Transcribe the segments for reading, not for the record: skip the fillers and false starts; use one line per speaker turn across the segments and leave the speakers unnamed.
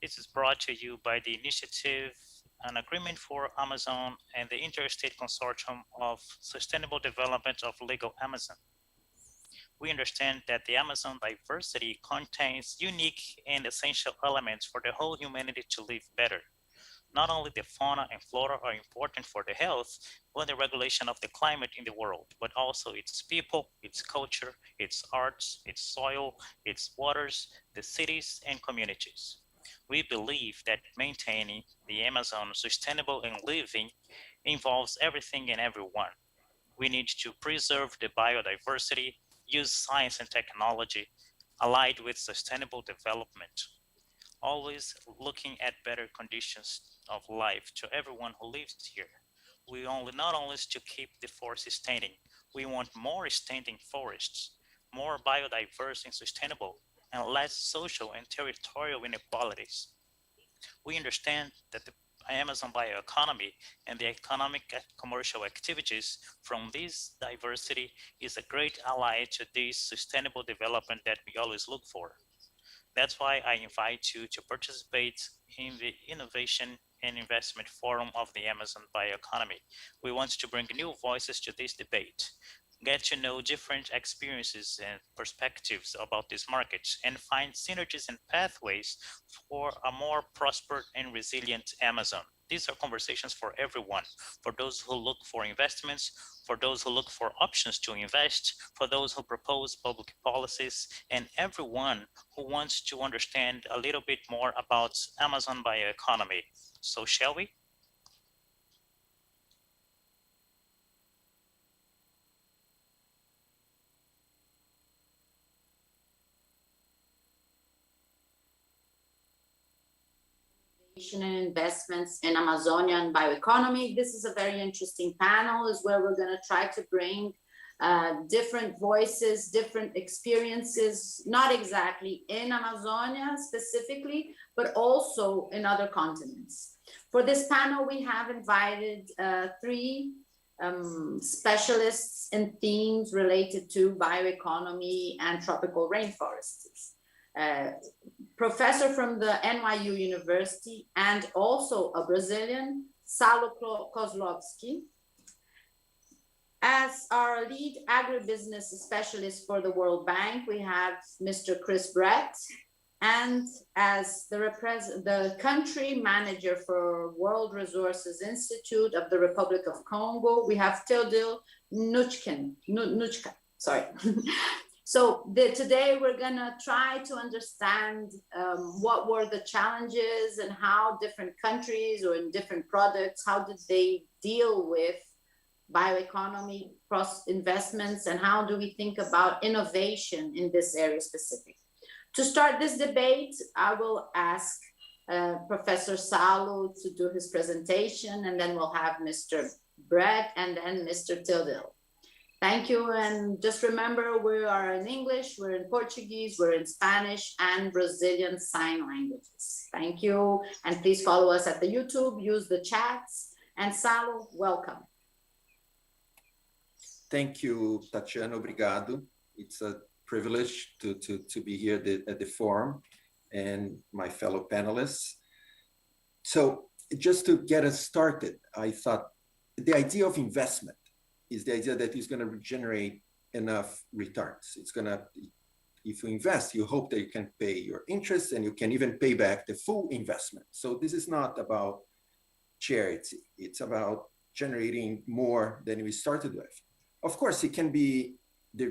This is brought to you by the initiative, an agreement for Amazon and the Interstate Consortium of Sustainable Development of Legal Amazon. We understand that the Amazon diversity contains unique and essential elements for the whole humanity to live better. Not only the fauna and flora are important for the health and the regulation of the climate in the world, but also its people, its culture, its arts, its soil, its waters, the cities and communities. We believe that maintaining the Amazon sustainable and living involves everything and everyone. We need to preserve the biodiversity, use science and technology, allied with sustainable development, always looking at better conditions of life to everyone who lives here. We not only to keep the forest standing, we want more standing forests, more biodiverse and sustainable, and less social and territorial inequalities. We understand that the Amazon bioeconomy and the economic and commercial activities from this diversity is a great ally to this sustainable development that we always look for. That's why I invite you to participate in the Innovation and Investment Forum of the Amazon Bioeconomy. We want to bring new voices to this debate, get to know different experiences and perspectives about this market, and find synergies and pathways for a more prosperous and resilient Amazon. These are conversations for everyone, for those who look for investments, for those who look for options to invest, for those who propose public policies, and everyone who wants to understand a little bit more about Amazon bioeconomy. So shall we?
And investments in Amazonia and bioeconomy. This is a very interesting panel, is where we're going to try to bring different voices, different experiences, not exactly in Amazonia specifically, but also in other continents. For this panel, we have invited three specialists in themes related to bioeconomy and tropical rainforests. professor from the NYU University and also a Brazilian, Salo Coslovski. As our lead agribusiness specialist for the World Bank, we have Mr. Chris Brett. And as the country manager for World Resources Institute of the Republic of Congo, we have Teodyl Nkuintchua, sorry. So today we're gonna try to understand what were the challenges and how different countries or in different products, how did they deal with bioeconomy, cross investments, and how do we think about innovation in this area specific? To start this debate, I will ask Professor Salo to do his presentation, and then we'll have Mr. Brett and then Mr. Teodyl. Thank you, and just remember, we are in English, we're in Portuguese, we're in Spanish, and Brazilian Sign Languages. Thank you, and please follow us at the YouTube, use the chats, and Salo, welcome.
Thank you, Tatiana, obrigado. It's a privilege to be here at the forum and my fellow panelists. So just to get us started, I thought the idea of investment is the idea that it's going to generate enough returns. It's going to, if you invest, you hope that you can pay your interest and you can even pay back the full investment. So this is not about charity. It's about generating more than we started with. Of course, it can be the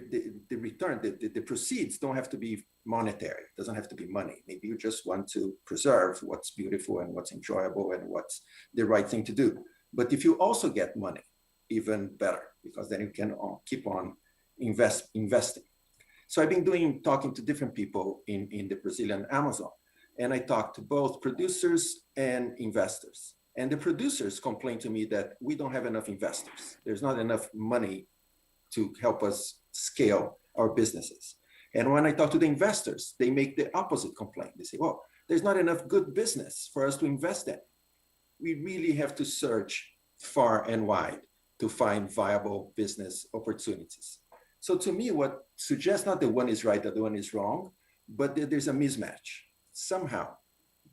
return, the proceeds don't have to be monetary. It doesn't have to be money. Maybe you just want to preserve what's beautiful and what's enjoyable and what's the right thing to do. But if you also get money, even better, because then you can keep on investing. So I've been talking to different people in the Brazilian Amazon, and I talked to both producers and investors. And the producers complain to me that we don't have enough investors. There's not enough money to help us scale our businesses. And when I talk to the investors, they make the opposite complaint. They say, well, there's not enough good business for us to invest in. We really have to search far and wide to find viable business opportunities. So to me, what suggests not that one is right, that the one is wrong, but that there's a mismatch. Somehow,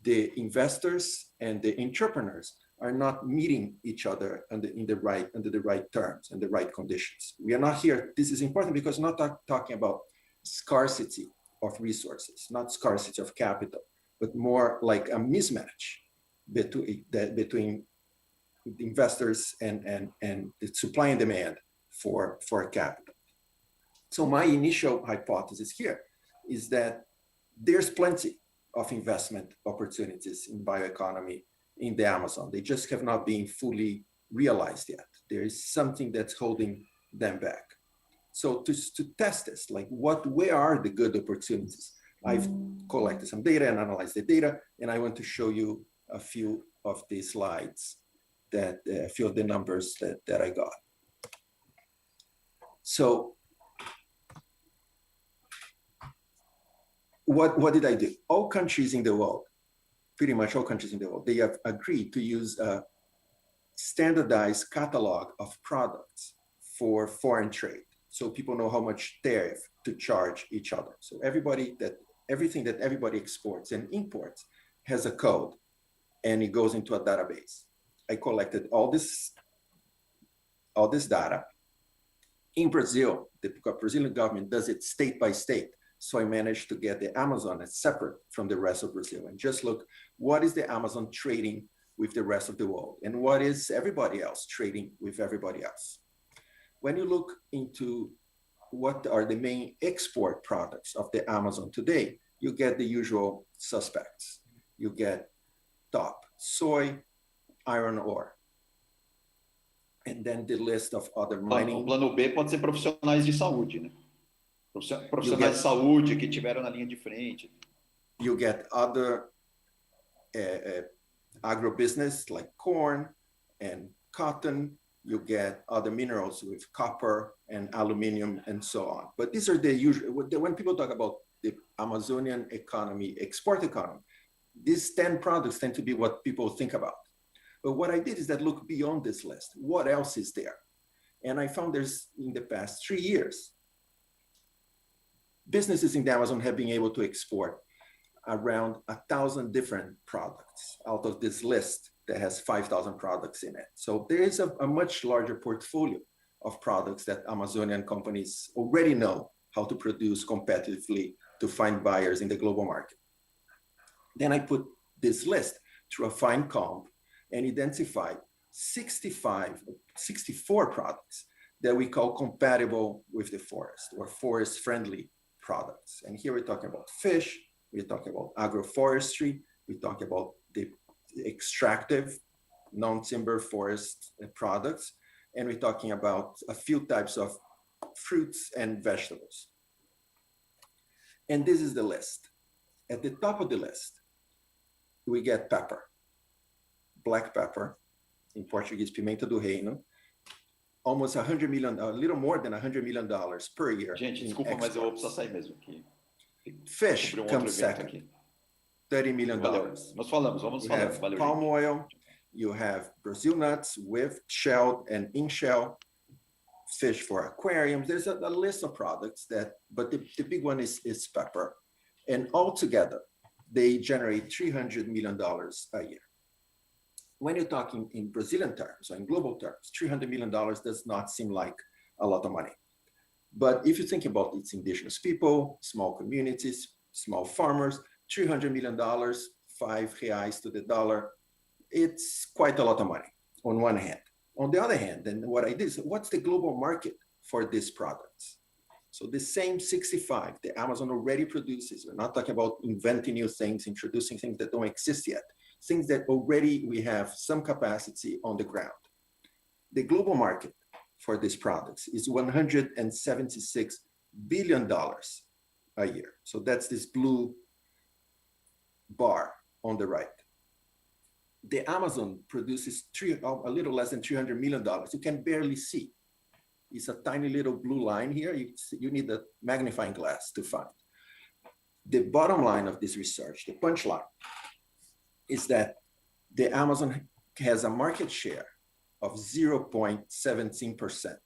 the investors and the entrepreneurs are not meeting each other under the right terms and the right conditions. We are not here. This is important because we're not talking about scarcity of resources, not scarcity of capital, but more like a mismatch between investors and the supply and demand for capital. So my initial hypothesis here is that there's plenty of investment opportunities in bioeconomy in the Amazon. They just have not been fully realized yet. There is something that's holding them back. So to test this, like where are the good opportunities? I've collected some data and analyzed the data, and I want to show you a few of the slides that a few of the numbers that I got. So what did I do? All countries in the world, pretty much all countries in the world, they have agreed to use a standardized catalog of products for foreign trade. So people know how much tariff to charge each other. So everything that everybody exports and imports has a code, and it goes into a database. I collected all this data. In Brazil, the Brazilian government does it state by state. So I managed to get the Amazon as separate from the rest of Brazil and just look, what is the Amazon trading with the rest of the world? And what is everybody else trading with everybody else? When you look into what are the main export products of the Amazon today, you get the usual suspects. You get top soy, iron ore. And then the list of other mining.
O plano B pode ser profissionais de saúde, né? Profissionais de saúde que tiveram na linha de frente.
You get other agribusiness like corn and cotton. You get other minerals with copper and aluminum and so on. But these are the usual, when people talk about the Amazonian economy, export economy, these 10 products tend to be what people think about. But what I did is that look beyond this list. What else is there? And I found there's, in the past 3 years, businesses in the Amazon have been able to export around 1,000 different products out of this list that has 5,000 products in it. So there is a much larger portfolio of products that Amazonian companies already know how to produce competitively to find buyers in the global market. Then I put this list through a fine comb and identified 64 products that we call compatible with the forest or forest-friendly products. And here we're talking about fish, we're talking about agroforestry, we talk about the extractive non-timber forest products, and we're talking about a few types of fruits and vegetables. And this is the list. At the top of the list, we get pepper, black pepper, in Portuguese, pimenta do reino, almost $100 million, a little more than $100 million per year.
Gente, desculpa, mas eu vou precisar sair mesmo aqui.
Fish comes second,
aqui.
$30 million.
Valeu. Nós falamos, vamos
You
falar.
have
Valeu,
palm
gente.
oil, you have Brazil nuts with shelled and in-shell, fish for aquariums. There's a list of products that, but the big one is pepper. And altogether, they generate $300 million a year. When you're talking in Brazilian terms or in global terms, $300 million does not seem like a lot of money. But if you think about its indigenous people, small communities, small farmers, $300 million, 5 reais to the dollar, it's quite a lot of money on one hand. On the other hand, and what I did is, what's the global market for these products? So the same 65 that Amazon already produces, we're not talking about inventing new things, introducing things that don't exist yet, things that already we have some capacity on the ground. The global market for these products is $176 billion a year. So that's this blue bar on the right. The Amazon produces a little less than $300 million. You can barely see. It's a tiny little blue line here. You need a magnifying glass to find. The bottom line of this research, the punchline, is that the Amazon has a market share of 0.17%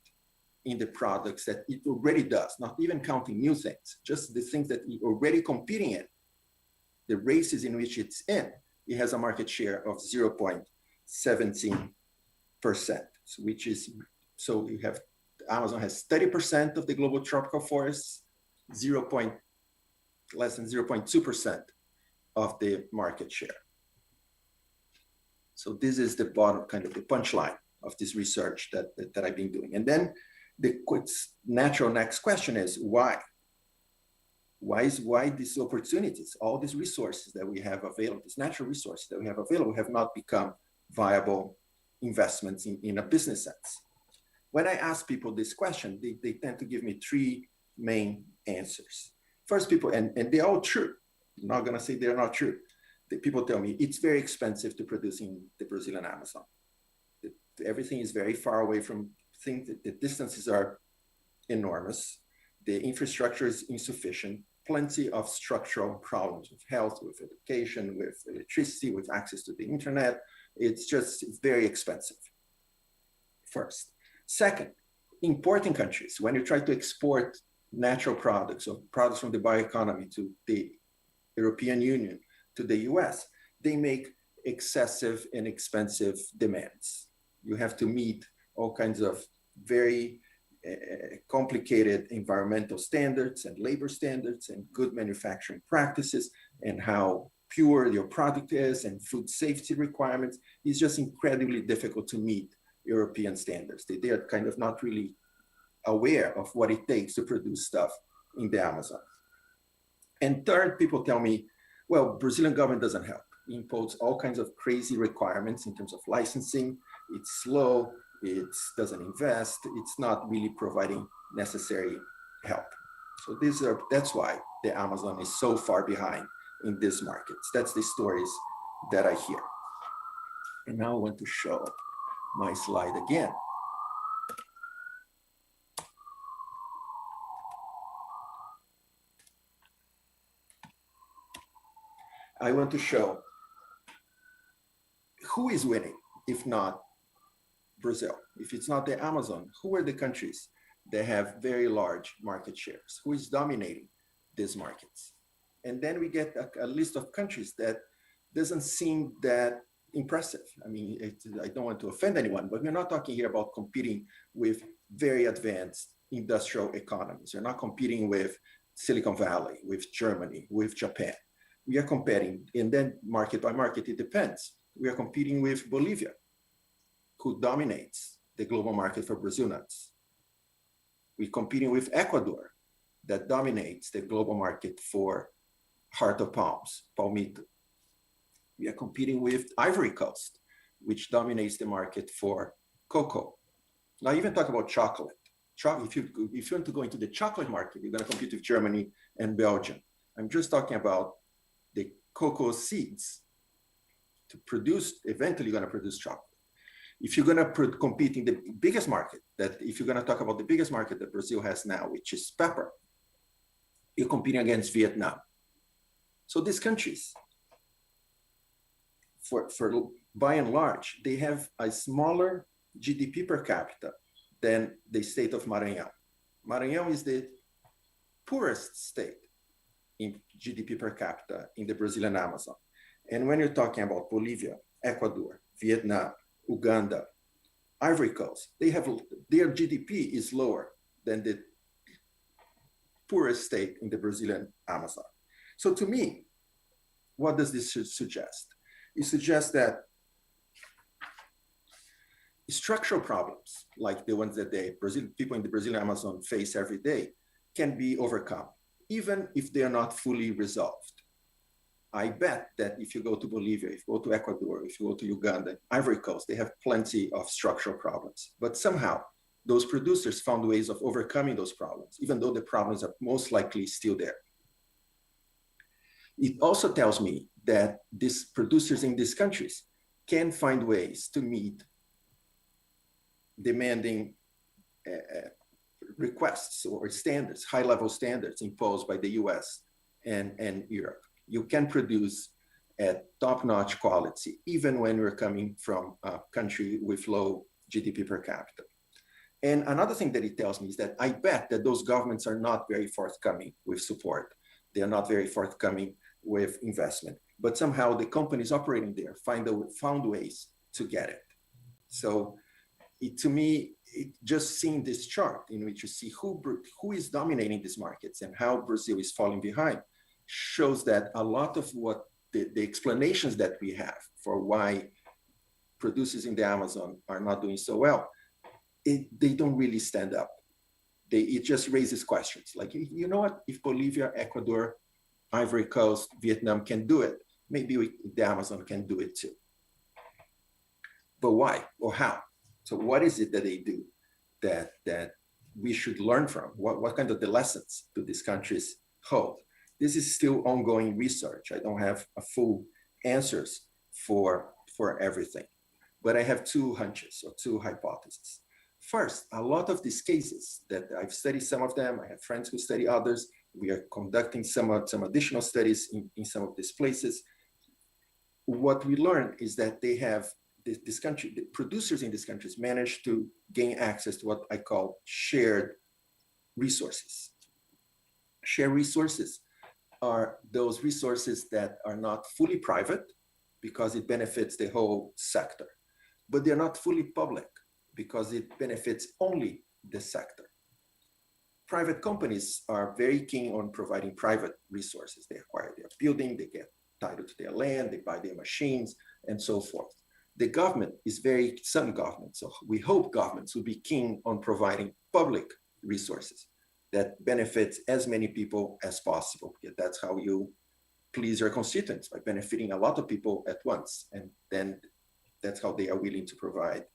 in the products that it already does, not even counting new things, just the things that it already competing in, the races in which it's in, it has a market share of 0.17%, which is, so you have, Amazon has 30% of the global tropical forests, less than 0.2% of the market share. So this is the bottom, kind of the punchline of this research that I've been doing. And then the natural next question is why? Why these opportunities, all these resources that we have available, these natural resources that we have available have not become viable investments in a business sense? When I ask people this question, they tend to give me 3 main answers. First, people, and they're all true. I'm not gonna say they're not true. The people tell me it's very expensive to produce in the Brazilian Amazon. Everything is very far away from things, the distances are enormous. The infrastructure is insufficient, plenty of structural problems with health, with education, with electricity, with access to the internet. It's very expensive, first. Second, importing countries, when you try to export natural products or products from the bioeconomy to the European Union, to the US, they make excessive and expensive demands. You have to meet all kinds of very complicated environmental standards and labor standards and good manufacturing practices and how pure your product is and food safety requirements. It's just incredibly difficult to meet European standards. They are kind of not really aware of what it takes to produce stuff in the Amazon. And third, people tell me, well, Brazilian government doesn't help. It imposes all kinds of crazy requirements in terms of licensing. It's slow, it doesn't invest, it's not really providing necessary help. So that's why the Amazon is so far behind in these markets. That's the stories that I hear. And now I want to show my slide again. I want to show who is winning, if not Brazil. If it's not the Amazon, who are the countries that have very large market shares? Who is dominating these markets? And then we get a list of countries that doesn't seem that impressive. I mean, I don't want to offend anyone, but we're not talking here about competing with very advanced industrial economies. We're not competing with Silicon Valley, with Germany, with Japan. We are competing, and then market by market, it depends. We are competing with Bolivia, who dominates the global market for Brazil nuts. We're competing with Ecuador, that dominates the global market for heart of palms, palmito. We are competing with Ivory Coast, which dominates the market for cocoa. Now, even talk about chocolate. If you want to go into the chocolate market, you're going to compete with Germany and Belgium. I'm just talking about the cocoa seeds to produce, eventually you're going to produce chocolate. If you're going to compete in the biggest market, if you're going to talk about the biggest market that Brazil has now, which is pepper, you're competing against Vietnam. So these countries, for by and large, they have a smaller GDP per capita than the state of Maranhão. Maranhão is the poorest state in GDP per capita in the Brazilian Amazon. And when you're talking about Bolivia, Ecuador, Vietnam, Uganda, Ivory Coast, their GDP is lower than the poorest state in the Brazilian Amazon. So to me, what does this suggest? It suggests that structural problems, like the ones that people in the Brazilian Amazon face every day, can be overcome, even if they are not fully resolved. I bet that if you go to Bolivia, if you go to Ecuador, if you go to Uganda, Ivory Coast, they have plenty of structural problems. But somehow, those producers found ways of overcoming those problems, even though the problems are most likely still there. It also tells me that these producers in these countries can find ways to meet demanding requests or standards, high-level standards imposed by the US and Europe. You can produce at top-notch quality, even when you're coming from a country with low GDP per capita. And another thing that it tells me is that I bet that those governments are not very forthcoming with support. They are not very forthcoming with investment, but somehow the companies operating there found ways to get it. So to me, just seeing this chart in which you see who is dominating these markets and how Brazil is falling behind shows that a lot of what the explanations that we have for why producers in the Amazon are not doing so well, they don't really stand up. It just raises questions. Like, you know what, if Bolivia, Ecuador, Ivory Coast, Vietnam can do it, maybe the Amazon can do it too. But why or how? So what is it that they do that we should learn from? What kind of the lessons do these countries hold? This is still ongoing research. I don't have a full answers for everything, but I have two hunches or two hypotheses. First, a lot of these cases that I've studied some of them, I have friends who study others, we are conducting some additional studies in some of these places. What we learn is that they have this country, the producers in these countries manage to gain access to what I call shared resources. Shared resources are those resources that are not fully private because it benefits the whole sector, but they're not fully public because it benefits only the sector. Private companies are very keen on providing private resources. They acquire their building, they get title to their land, they buy their machines, and so forth. The government is some governments, so we hope governments will be keen on providing public resources that benefits as many people as possible, because that's how you please your constituents, by benefiting a lot of people at once. And then that's how they are willing to provide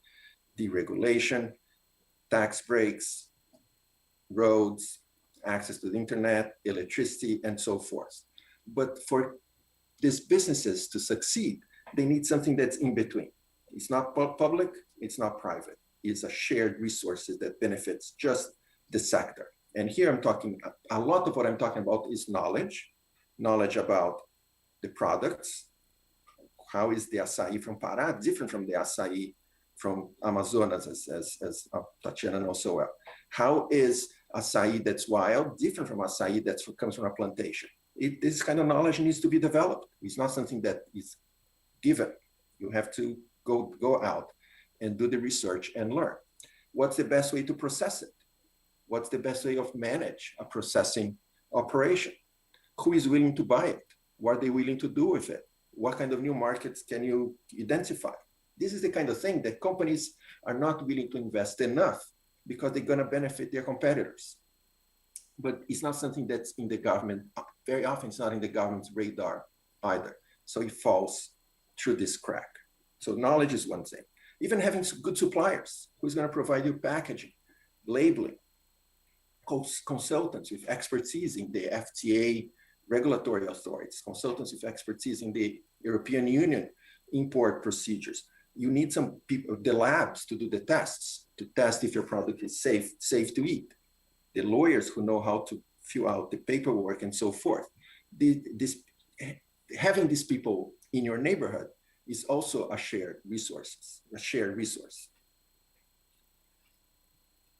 deregulation, tax breaks, roads, access to the internet, electricity, and so forth. But for these businesses to succeed, they need something that's in between. It's not public, it's not private. It's a shared resources that benefits just the sector. And here I'm talking, a lot of what I'm talking about is knowledge about the products. How is the acai from Pará different from the acai from Amazonas, as Tatiana knows so well? How is acai that's wild different from acai that comes from a plantation? This kind of knowledge needs to be developed. It's not something that is given. You have to go out and do the research and learn. What's the best way to process it? What's the best way of manage a processing operation? Who is willing to buy it? What are they willing to do with it? What kind of new markets can you identify? This is the kind of thing that companies are not willing to invest enough because they're going to benefit their competitors. But it's not something that's in the government. Very often it's not in the government's radar either. So it falls through this crack. So knowledge is one thing. Even having good suppliers, who's going to provide you packaging, labeling, consultants with expertise in the FTA regulatory authorities, consultants with expertise in the European Union import procedures. You need some people, the labs, to do the tests, to test if your product is safe to eat. The lawyers who know how to fill out the paperwork and so forth. Having these people in your neighborhood is also a shared resource.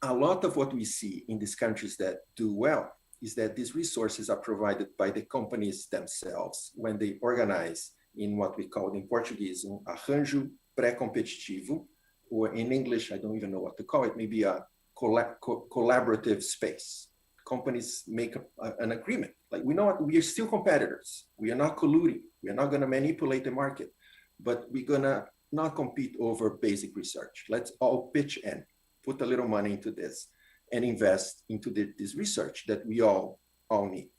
A lot of what we see in these countries that do well is that these resources are provided by the companies themselves when they organize in what we call in Portuguese, arranjo pré-competitivo, or in English, I don't even know what to call it, maybe a collaborative space. Companies make an agreement. Like, we know what, we are still competitors. We are not colluding. We are not going to manipulate the market, but we're going to not compete over basic research. Let's all pitch in, put a little money into this, and invest into this research that we all need.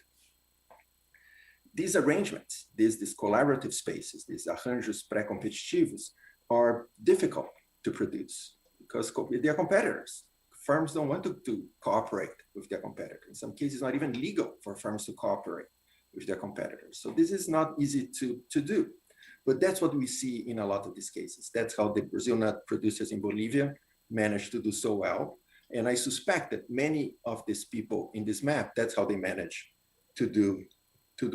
These arrangements, these collaborative spaces, these arranjos pré-competitivos, are difficult to produce because they are competitors. Firms don't want to cooperate with their competitors. In some cases, not even legal for firms to cooperate with their competitors. So this is not easy to do. But that's what we see in a lot of these cases. That's how the Brazil nut producers in Bolivia managed to do so well. And I suspect that many of these people in this map, that's how they manage to do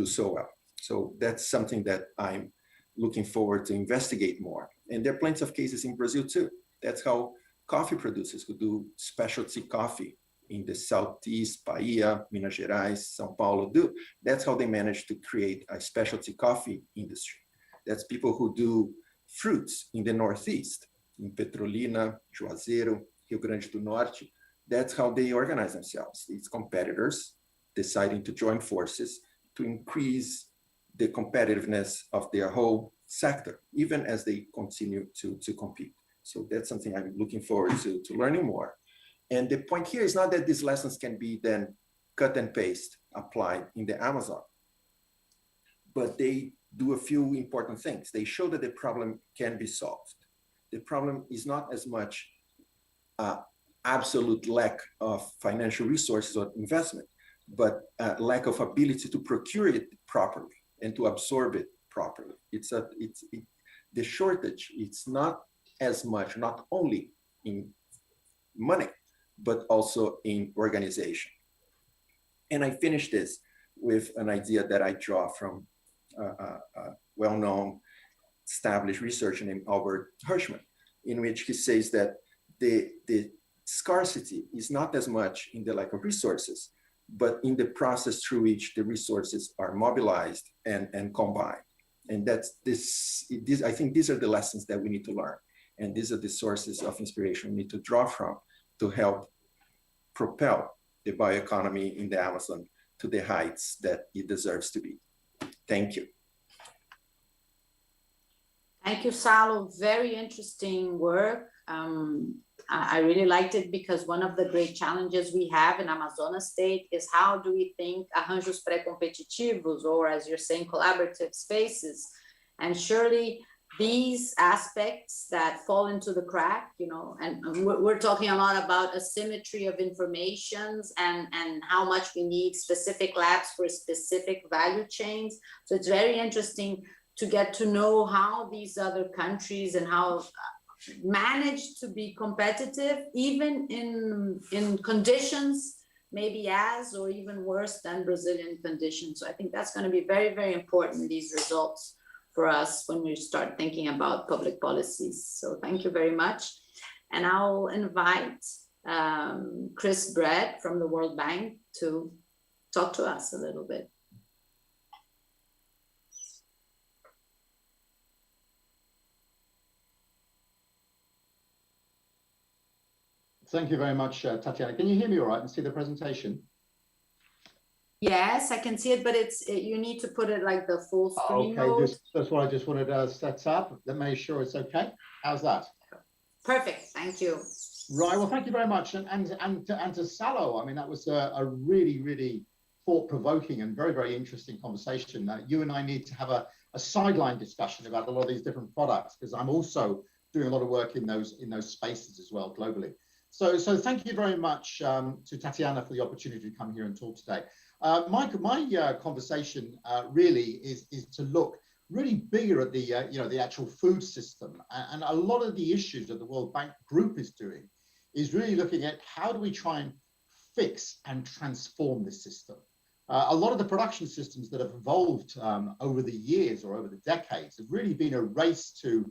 so well. So that's something that I'm looking forward to investigate more. And there are plenty of cases in Brazil too. That's how coffee producers who do specialty coffee in the Southeast, Bahia, Minas Gerais, São Paulo do. That's how they manage to create a specialty coffee industry. That's people who do fruits in the Northeast, in Petrolina, Juazeiro, Rio Grande do Norte. That's how they organize themselves. These competitors deciding to join forces to increase the competitiveness of their whole sector, even as they continue to compete. So that's something I'm looking forward to learning more. And the point here is not that these lessons can be then cut and paste applied in the Amazon, but they do a few important things. They show that the problem can be solved. The problem is not as much absolute lack of financial resources or investment, but lack of ability to procure it properly and to absorb it properly. The shortage, it's not as much, not only in money, but also in organization. And I finish this with an idea that I draw from a well-known established researcher named Albert Hirschman, in which he says that the scarcity is not as much in the lack of resources, but in the process through which the resources are mobilized and combined. And that's I think these are the lessons that we need to learn. And these are the sources of inspiration we need to draw from to help propel the bioeconomy in the Amazon to the heights that it deserves to be. Thank you.
Thank you, Salo. Very interesting work. I really liked it because one of the great challenges we have in Amazonas state is how do we think arranjos pré-competitivos, or as you're saying, collaborative spaces. And surely these aspects that fall into the crack, you know, and we're talking a lot about asymmetry of informations and how much we need specific labs for specific value chains. So it's very interesting to get to know how these other countries and how manage to be competitive, even in conditions maybe as or even worse than Brazilian conditions. So I think that's going to be very, very important, these results for us when we start thinking about public policies. So thank you very much. And I'll invite Chris Brett from the World Bank to talk to us a little bit.
Thank you very much, Tatiana. Can you hear me all right and see the presentation?
Yes, I can see it, but you need to put it like the full screen
Okay,
mode.
that's what I just wanted to set up. Let me make sure it's okay. How's that?
Perfect, thank you.
Right, well, thank you very much. And to Salo, I mean, that was a really, really thought-provoking and very, very interesting conversation. You and I need to have a sideline discussion about a lot of these different products, because I'm also doing a lot of work in those spaces as well globally. So thank you very much to Tatiana for the opportunity to come here and talk today. My conversation really is to look really bigger at the actual food system, and a lot of the issues that the World Bank Group is doing is really looking at how do we try and fix and transform this system. A lot of the production systems that have evolved over the years or over the decades have really been a race to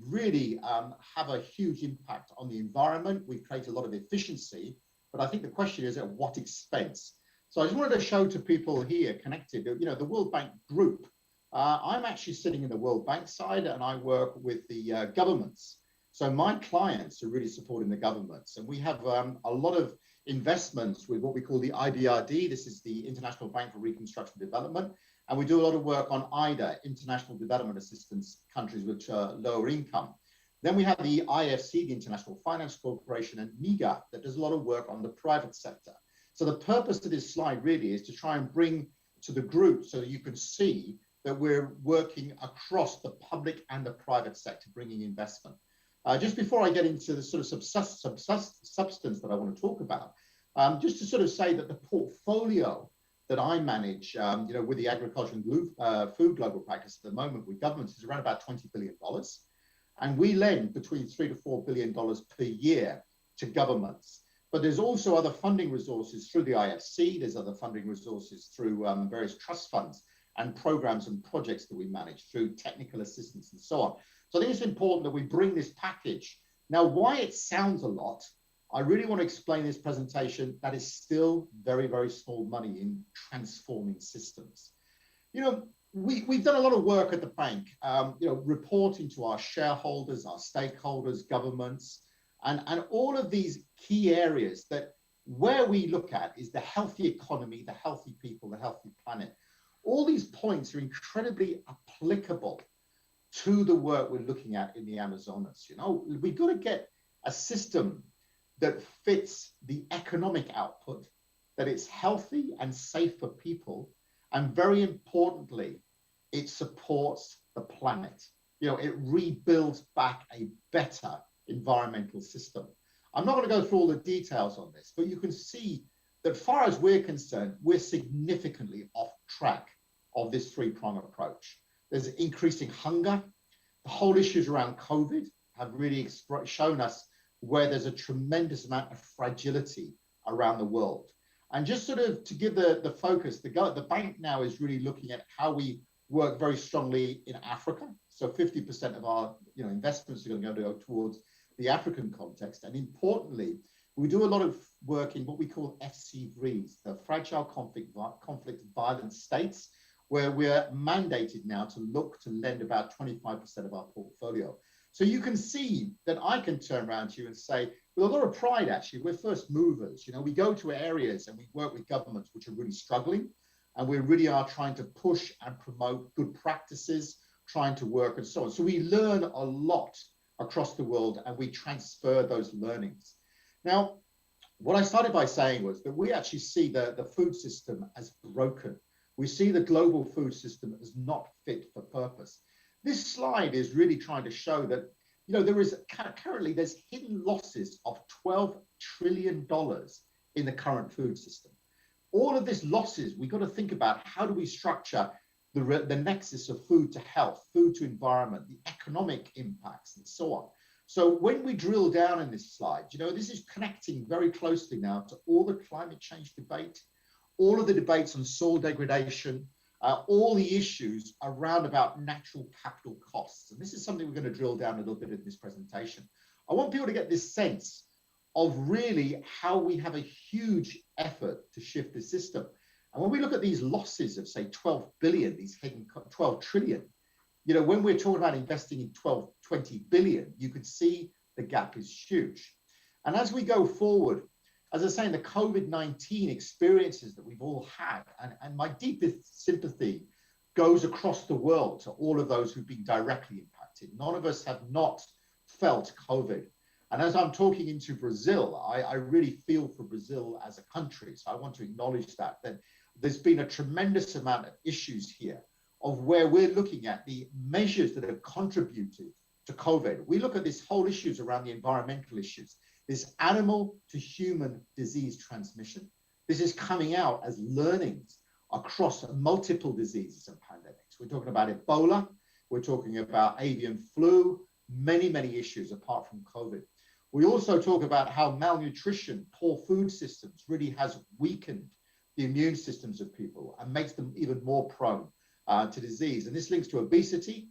really have a huge impact on the environment. We've created a lot of efficiency, but I think the question is at what expense? So I just wanted to show to people here connected, the World Bank Group. I'm actually sitting in the World Bank side, and I work with the governments. So my clients are really supporting the governments, and we have a lot of investments with what we call the IBRD. This is the International Bank for Reconstruction and Development. And we do a lot of work on IDA, International Development Assistance, countries which are lower income. Then we have the IFC, the International Finance Corporation, and NIGA, that does a lot of work on the private sector. So the purpose of this slide really is to try and bring to the group so that you can see that we're working across the public and the private sector, bringing investment. Just before I get into the sort of substance that I want to talk about, just to sort of say that the portfolio that I manage, with the agriculture and food global practice at the moment with governments is around about $20 billion. And we lend between $3 to $4 billion per year to governments. But there's also other funding resources through the IFC. There's other funding resources through various trust funds and programs and projects that we manage through technical assistance and so on. So I think it's important that we bring this package. Now, why it sounds a lot, I really want to explain this presentation that is still very, very small money in transforming systems. We've done a lot of work at the bank, reporting to our shareholders, our stakeholders, governments, and all of these key areas that where we look at is the healthy economy, the healthy people, the healthy planet. All these points are incredibly applicable to the work we're looking at in the Amazonas. We've got to get a system that fits the economic output, that it's healthy and safe for people, and very importantly, it supports the planet. It rebuilds back a better environmental system. I'm not going to go through all the details on this, but you can see that as far as we're concerned, we're significantly off track of this three-pronged approach. There's increasing hunger. The whole issues around COVID have really shown us where there's a tremendous amount of fragility around the world. And just sort of to give the focus, the bank now is really looking at how we work very strongly in Africa. So 50% of our investments are going to go towards the African context. And importantly, we do a lot of work in what we call FCVs, the fragile conflict violent states, where we're mandated now to look to lend about 25% of our portfolio. So you can see that I can turn around to you and say, with a lot of pride, actually, we're first movers. We go to areas and we work with governments which are really struggling, and we really are trying to push and promote good practices, trying to work and so on. So we learn a lot across the world and we transfer those learnings. Now, what I started by saying was that we actually see the food system as broken. We see the global food system as not fit for purpose. This slide is really trying to show that, currently there's hidden losses of $12 trillion in the current food system. All of these losses, we've got to think about how do we structure the nexus of food to health, food to environment, the economic impacts and so on. So when we drill down in this slide, this is connecting very closely now to all the climate change debate, all of the debates on soil degradation, all the issues around about natural capital costs. And this is something we're going to drill down a little bit in this presentation. I want people to get this sense of really how we have a huge effort to shift the system. And when we look at these losses of, say, 12 billion, these hidden 12 trillion, when we're talking about investing in 20 billion, you could see the gap is huge. And as we go forward, as I say, in the COVID-19 experiences that we've all had, and my deepest sympathy goes across the world to all of those who've been directly impacted. None of us have not felt COVID. And as I'm talking into Brazil, I really feel for Brazil as a country. So I want to acknowledge that there's been a tremendous amount of issues here of where we're looking at the measures that have contributed to COVID. We look at this whole issues around the environmental issues, this animal to human disease transmission. This is coming out as learnings across multiple diseases and pandemics. We're talking about Ebola, we're talking about avian flu, many, many issues apart from COVID. We also talk about how malnutrition, poor food systems really has weakened the immune systems of people and makes them even more prone to disease. And this links to obesity.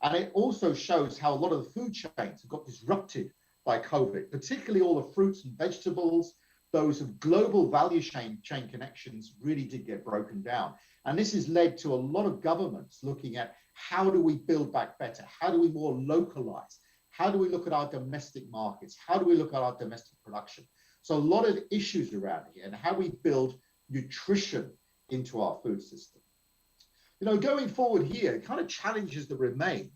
And it also shows how a lot of the food chains have got disrupted by COVID, particularly all the fruits and vegetables. Those of global value chain connections really did get broken down. And this has led to a lot of governments looking at how do we build back better? How do we more localize? How do we look at our domestic markets? How do we look at our domestic production? So a lot of issues around here and how we build nutrition into our food system. You know, going forward here, kind of challenges that remain.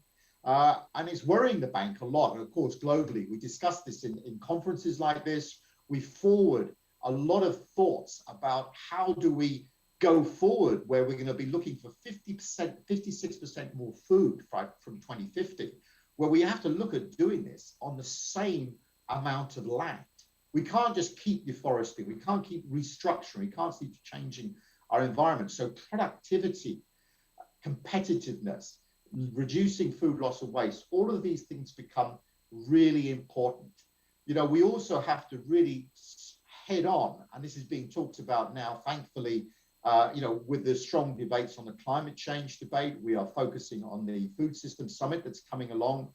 And it's worrying the bank a lot. And of course, globally, we discuss this in conferences like this. We forward a lot of thoughts about how do we go forward where we're going to be looking for 50%, 56% more food from 2050, where we have to look at doing this on the same amount of land. We can't just keep deforesting. We can't keep restructuring. We can't keep changing our environment. So productivity, competitiveness, reducing food loss and waste, all of these things become really important. You know, we also have to really head on, and this is being talked about now, thankfully, you know, with the strong debates on the climate change debate. We are focusing on the Food System Summit that's coming along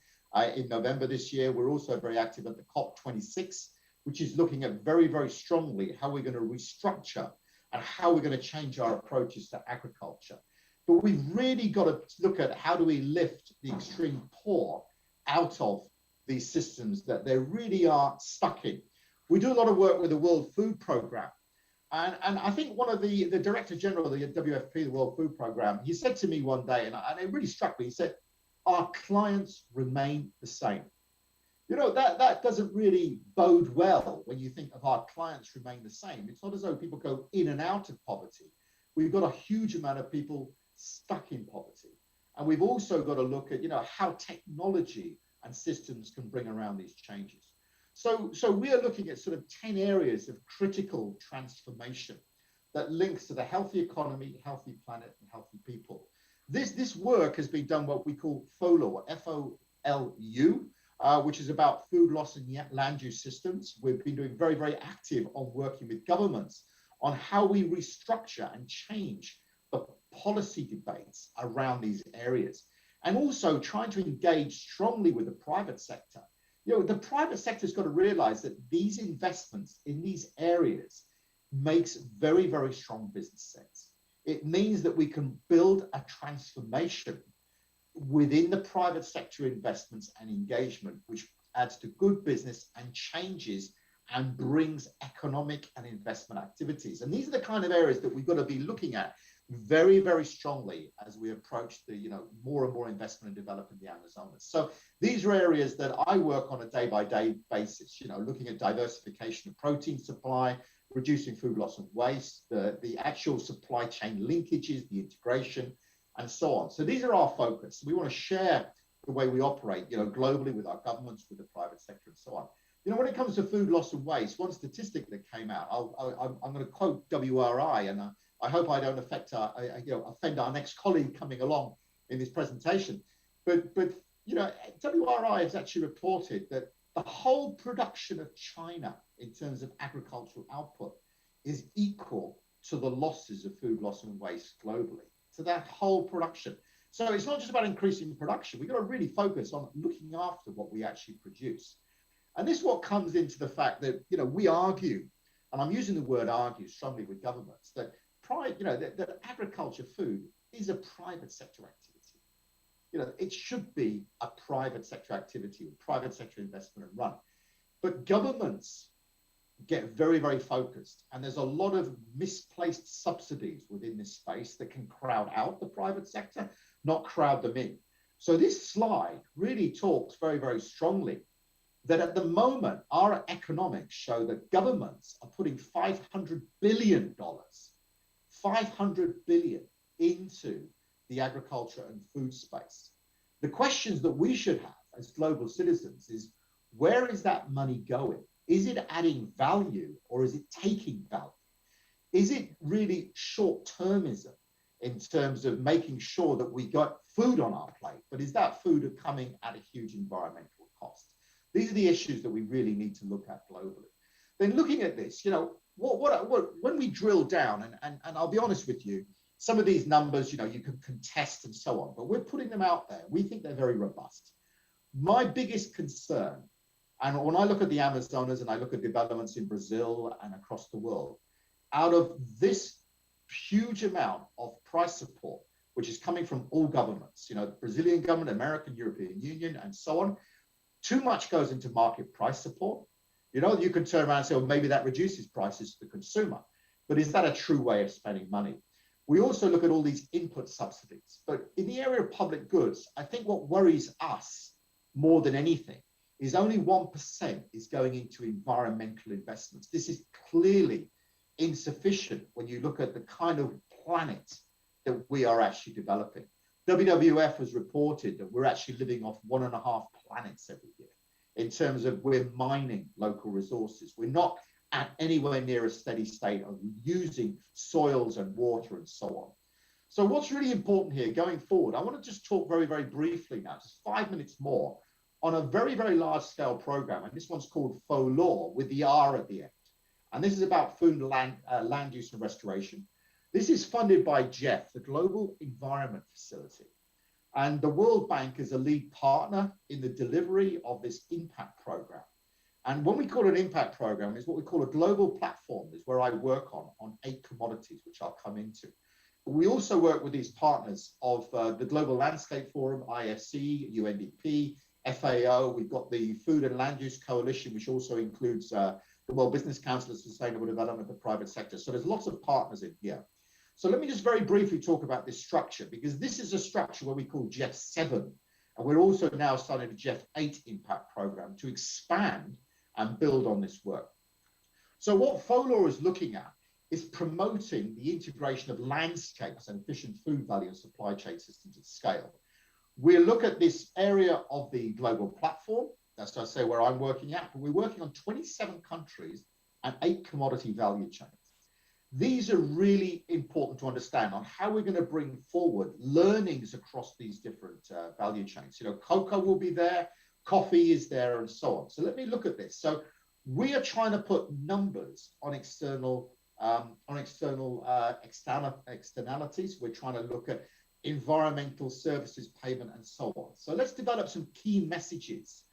in November this year. We're also very active at the COP26, which is looking at very, very strongly how we're going to restructure and how we're going to change our approaches to agriculture. But we've really got to look at how do we lift the extreme poor out of these systems that they really are stuck in. We do a lot of work with the World Food Programme. And I think one of the Director General of the WFP, the World Food Programme, he said to me one day, and it really struck me, he said, our clients remain the same. You know, that doesn't really bode well when you think of our clients remain the same. It's not as though people go in and out of poverty. We've got a huge amount of people stuck in poverty. And we've also got to look at, you know, how technology and systems can bring around these changes. So we are looking at sort of 10 areas of critical transformation that links to the healthy economy, healthy planet, and healthy people. This work has been done what we call FOLUR, F-O-L-U, which is about food loss and land use systems. We've been doing very, very active on working with governments on how we restructure and change the policy debates around these areas, and also trying to engage strongly with the private sector. You know, the private sector's got to realize that these investments in these areas makes very, very strong business sense. It means that we can build a transformation within the private sector investments and engagement, which adds to good business and changes and brings economic and investment activities. And these are the kind of areas that we've got to be looking at very, very strongly as we approach the, you know, more and more investment and development in the Amazonas. So these are areas that I work on a day-by-day basis, you know, looking at diversification of protein supply, reducing food loss and waste, the actual supply chain linkages, the integration, and so on. So these are our focus. We want to share the way we operate, you know, globally with our governments, with the private sector, and so on. You know, when it comes to food loss and waste, one statistic that came out, I'm going to quote WRI, and I hope I don't offend our next colleague coming along in this presentation. But you know, WRI has actually reported that the whole production of China in terms of agricultural output is equal to the losses of food loss and waste globally. So that whole production. So it's not just about increasing production. We've got to really focus on looking after what we actually produce. And this is what comes into the fact that, you know, we argue, and I'm using the word argue strongly with governments, that that agriculture food is a private sector activity. You know, it should be a private sector activity with private sector investment and run. But governments get very, very focused. And there's a lot of misplaced subsidies within this space that can crowd out the private sector, not crowd them in. So this slide really talks very, very strongly that at the moment, our economics show that governments are putting $500 billion, $500 billion into the agriculture and food space. The questions that we should have as global citizens is, where is that money going? Is it adding value or is it taking value? Is it really short-termism in terms of making sure that we got food on our plate, but is that food coming at a huge environmental cost? These are the issues that we really need to look at globally. Then looking at this, you know, when we drill down, and I'll be honest with you, some of these numbers, you know, you can contest and so on, but we're putting them out there. We think they're very robust. My biggest concern, and when I look at the Amazonas and I look at developments in Brazil and across the world, out of this huge amount of price support, which is coming from all governments, you know, the Brazilian government, American, European Union, and so on, too much goes into market price support. You know, you can turn around and say, well, maybe that reduces prices to the consumer, but is that a true way of spending money? We also look at all these input subsidies, but in the area of public goods, I think what worries us more than anything is only 1% is going into environmental investments. This is clearly insufficient when you look at the kind of planet that we are actually developing. WWF has reported that we're actually living off 1.5 planets every year in terms of we're mining local resources. We're not at anywhere near a steady state of using soils and water and so on. So what's really important here going forward, I want to just talk very, very briefly now, just 5 minutes more, on a very, very large scale program. And this one's called FOLUR with the R at the end. And this is about food and land use and restoration. This is funded by GEF, the Global Environment Facility. And the World Bank is a lead partner in the delivery of this impact program. And when we call it an impact program, is what we call a global platform, is where I work on 8 commodities, which I'll come into. But we also work with these partners of the Global Landscape Forum, IFC, UNDP, FAO. We've got the Food and Land Use Coalition, which also includes the World Business Council of Sustainable Development, the private sector. So there's lots of partners in here. So let me just very briefly talk about this structure, because this is a structure where we call GEF 7. And we're also now starting a GEF 8 impact program to expand and build on this work. So what FOLUR is looking at is promoting the integration of landscapes and efficient food value and supply chain systems at scale. We look at this area of the global platform, that's to say where I'm working at, but we're working on 27 countries and 8 commodity value chains. These are really important to understand on how we're going to bring forward learnings across these different value chains. You know, cocoa will be there, coffee is there, and so on. So let me look at this. So we are trying to put numbers on externalities. We're trying to look at environmental services payment and so on. So let's develop some key messages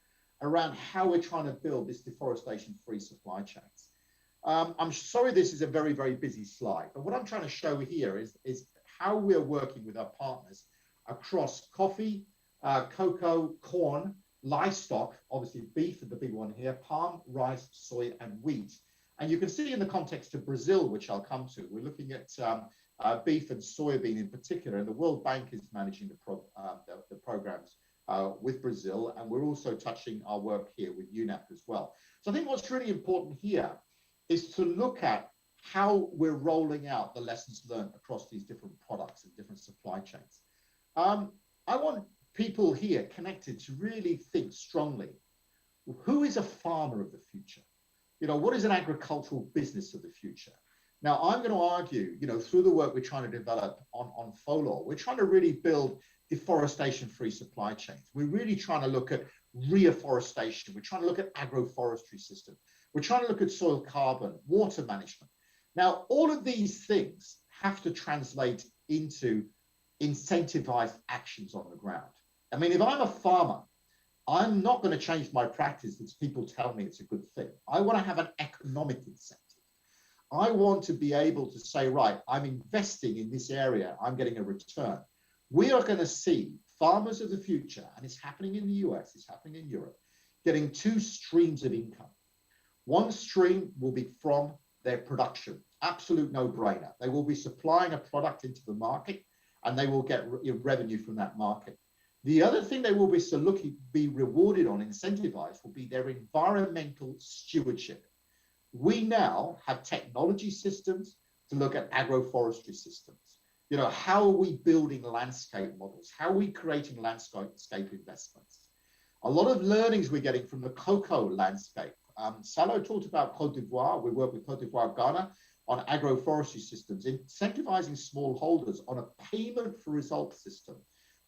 around how we're trying to build this deforestation-free supply chains. I'm sorry this is a very, very busy slide, but what I'm trying to show here is how we're working with our partners across coffee, cocoa, corn, livestock, obviously beef is the big one here, palm, rice, soy, and wheat. And you can see in the context of Brazil, which I'll come to, we're looking at beef and soybean in particular, and the World Bank is managing the programs with Brazil, and we're also touching our work here with UNEP as well. So I think what's really important here is to look at how we're rolling out the lessons learned across these different products and different supply chains. I want people here connected to really think strongly. Who is a farmer of the future? You know, what is an agricultural business of the future? Now, I'm going to argue, you know, through the work we're trying to develop on FOLUR, we're trying to really build deforestation-free supply chains. We're really trying to look at reforestation. We're trying to look at agroforestry systems. We're trying to look at soil carbon, water management. Now, all of these things have to translate into incentivized actions on the ground. I mean, if I'm a farmer, I'm not going to change my practice because people tell me it's a good thing. I want to have an economic incentive. I want to be able to say, right, I'm investing in this area, I'm getting a return. We are going to see farmers of the future, and it's happening in the US, it's happening in Europe, getting 2 streams of income. One stream will be from their production, absolute no-brainer. They will be supplying a product into the market and they will get revenue from that market. The other thing they will be rewarded on, incentivized, will be their environmental stewardship. We now have technology systems to look at agroforestry systems. You know, how are we building landscape models? How are we creating landscape investments? A lot of learnings we're getting from the cocoa landscape. Salo talked about Cote d'Ivoire. We work with Cote d'Ivoire, Ghana on agroforestry systems, incentivizing smallholders on a payment for results system.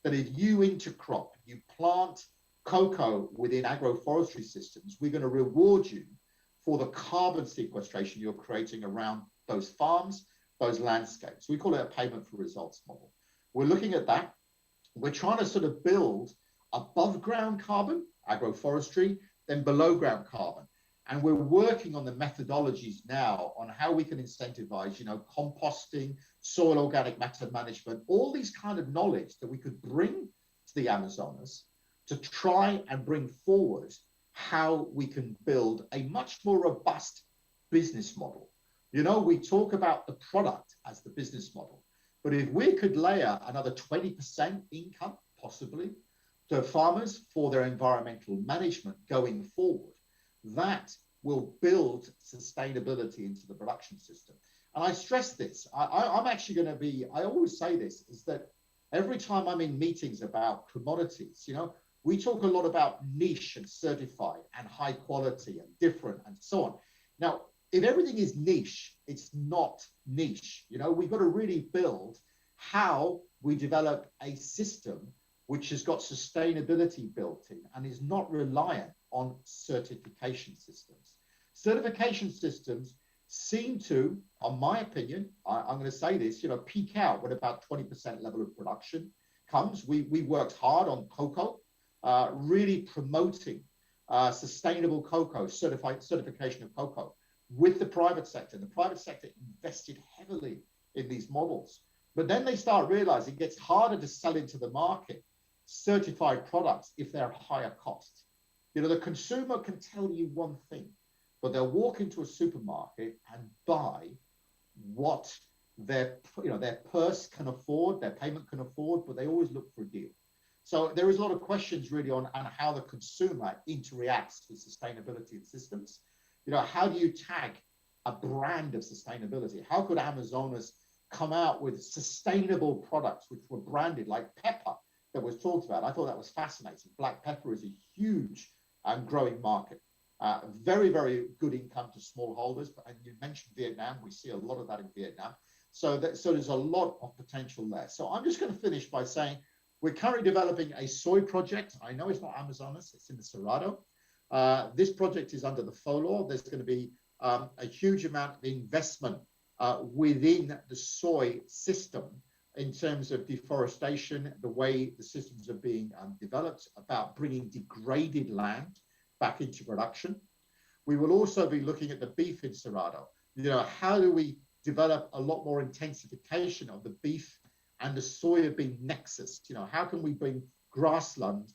That if you intercrop, you plant cocoa within agroforestry systems, we're going to reward you for the carbon sequestration you're creating around those farms, those landscapes. We call it a payment for results model. We're looking at that. We're trying to sort of build above ground carbon, agroforestry, then below ground carbon. And we're working on the methodologies now on how we can incentivize, you know, composting, soil organic matter management, all these kind of knowledge that we could bring to the Amazonas to try and bring forward how we can build a much more robust business model. You know, we talk about the product as the business model, but if we could layer another 20% income, possibly, to farmers for their environmental management going forward, that will build sustainability into the production system. And I stress this, I'm actually going to be, I always say this, is that every time I'm in meetings about commodities, you know, we talk a lot about niche and certified and high quality and different and so on. Now, if everything is niche, it's not niche. You know, we've got to really build how we develop a system which has got sustainability built in and is not reliant on certification systems. Certification systems seem to, in my opinion, I'm going to say this, you know, peak out when about 20% level of production comes. We worked hard on cocoa, really promoting sustainable cocoa, certification of cocoa with the private sector. The private sector invested heavily in these models. But then they start realizing it gets harder to sell into the market certified products if they're higher cost. You know, the consumer can tell you one thing, but they'll walk into a supermarket and buy what their purse can afford, their payment can afford, but they always look for a deal. So there is a lot of questions really on how the consumer interacts with sustainability and systems. You know, how do you tag a brand of sustainability? How could Amazonas come out with sustainable products which were branded like pepper that was talked about? I thought that was fascinating. Black pepper is a huge and growing market. Very, very good income to smallholders. And you mentioned Vietnam. We see a lot of that in Vietnam. So there's a lot of potential there. So I'm just going to finish by saying we're currently developing a soy project. I know it's not Amazonas, it's in the Cerrado. This project is under the FOLUR. There's going to be a huge amount of investment within the soy system in terms of deforestation, the way the systems are being developed, about bringing degraded land back into production. We will also be looking at the beef in Cerrado. You know, how do we develop a lot more intensification of the beef and the soybean nexus? You know, how can we bring grasslands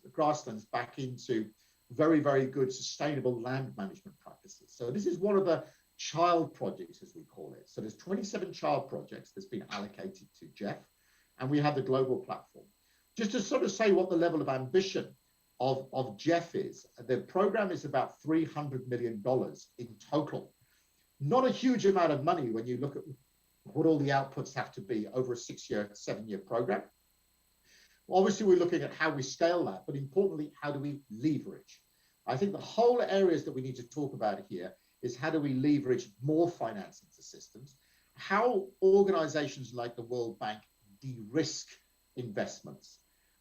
back into very, very good sustainable land management practices? So this is one of the child projects, as we call it. So there's 27 child projects that's been allocated to Jeff, and we have the global platform. Just to sort of say what the level of ambition of Jeff is, the program is about $300 million in total. Not a huge amount of money when you look at what all the outputs have to be over a 6-year, 7-year program. Obviously, we're looking at how we scale that, but importantly, how do we leverage? I think the whole areas that we need to talk about here is how do we leverage more finance into systems, how organizations like the World Bank de-risk investments.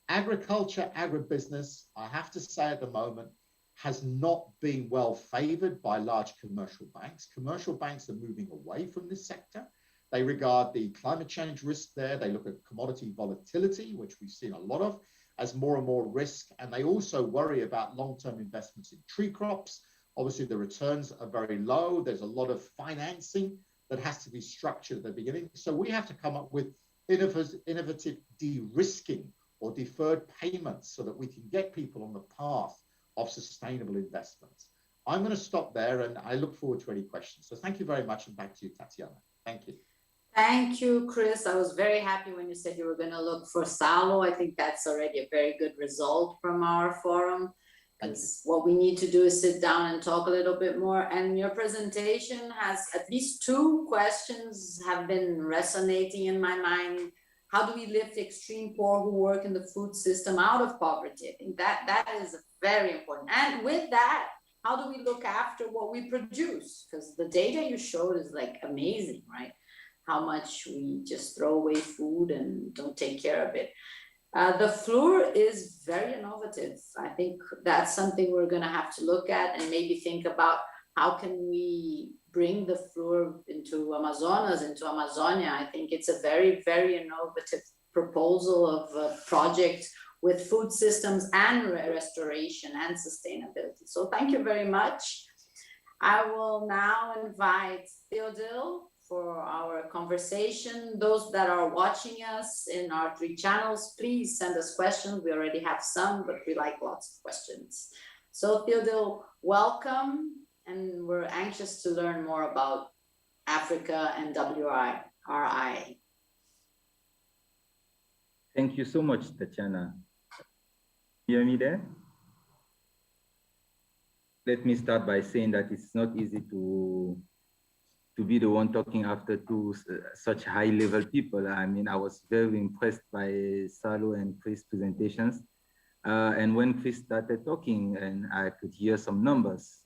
Agriculture, agribusiness, I have to say at the moment, has not been well favored by large commercial banks. Commercial banks are moving away from this sector. They regard the climate change risk there. They look at commodity volatility, which we've seen a lot of, as more and more risk. And they also worry about long-term investments in tree crops. Obviously, the returns are very low. There's a lot of financing that has to be structured at the beginning. So we have to come up with innovative de-risking or deferred payments so that we can get people on the path of sustainable investments. I'm going to stop there, and I look forward to any questions. So thank you very much, and back to you, Tatiana. Thank you.
Thank you, Chris. I was very happy when you said you were going to look for Salo. I think that's already a very good result from our forum. Because what we need to do is sit down and talk a little bit more. And your presentation has at least two questions have been resonating in my mind. How do we lift extreme poor who work in the food system out of poverty? I think that is very important. And with that, how do we look after what we produce? Because the data you showed is like amazing, right? How much we just throw away food and don't take care of it. The FOLUR is very innovative. I think that's something we're going to have to look at and maybe think about how can we bring the FOLUR into Amazonas, into Amazonia. I think it's a very, very innovative proposal of a project with food systems and restoration and sustainability. So thank you very much. I will now invite Teodyl for our conversation. Those that are watching us in our 3 channels, please send us questions. We already have some, but we like lots of questions. So Teodyl, welcome. And we're anxious to learn more about Africa and WRI.
Thank you so much, Tatiana. You hear me there? Let me start by saying that it's not easy to be the one talking after two such high-level people. I mean, I was very impressed by Salo and Chris' presentations. And when Chris started talking and I could hear some numbers,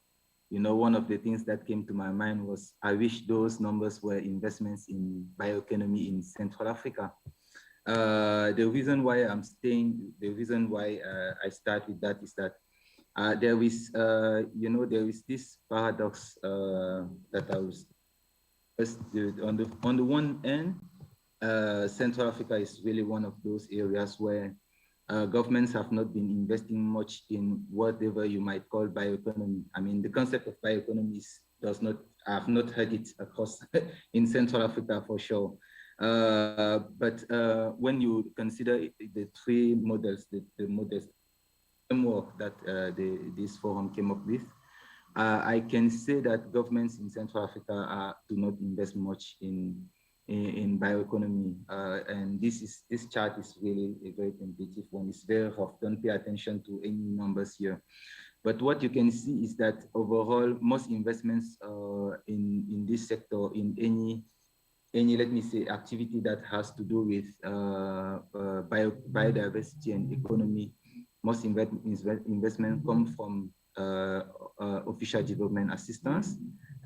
you know, one of the things that came to my mind was, I wish those numbers were investments in bioeconomy in Central Africa. The reason why I start with that is that there is, you know, there is this paradox that I was, on the one end, Central Africa is really one of those areas where governments have not been investing much in whatever you might call bioeconomy. I mean, the concept of bioeconomy I've not heard it across in Central Africa for sure. But when you consider the 3 models, the models framework that this forum came up with, I can say that governments in Central Africa do not invest much in bioeconomy, and this chart is really a very tentative one. It's very rough. Don't pay attention to any numbers here. But what you can see is that overall, most investments in this sector, in any let me say activity that has to do with biodiversity and economy, most investment come from official development assistance,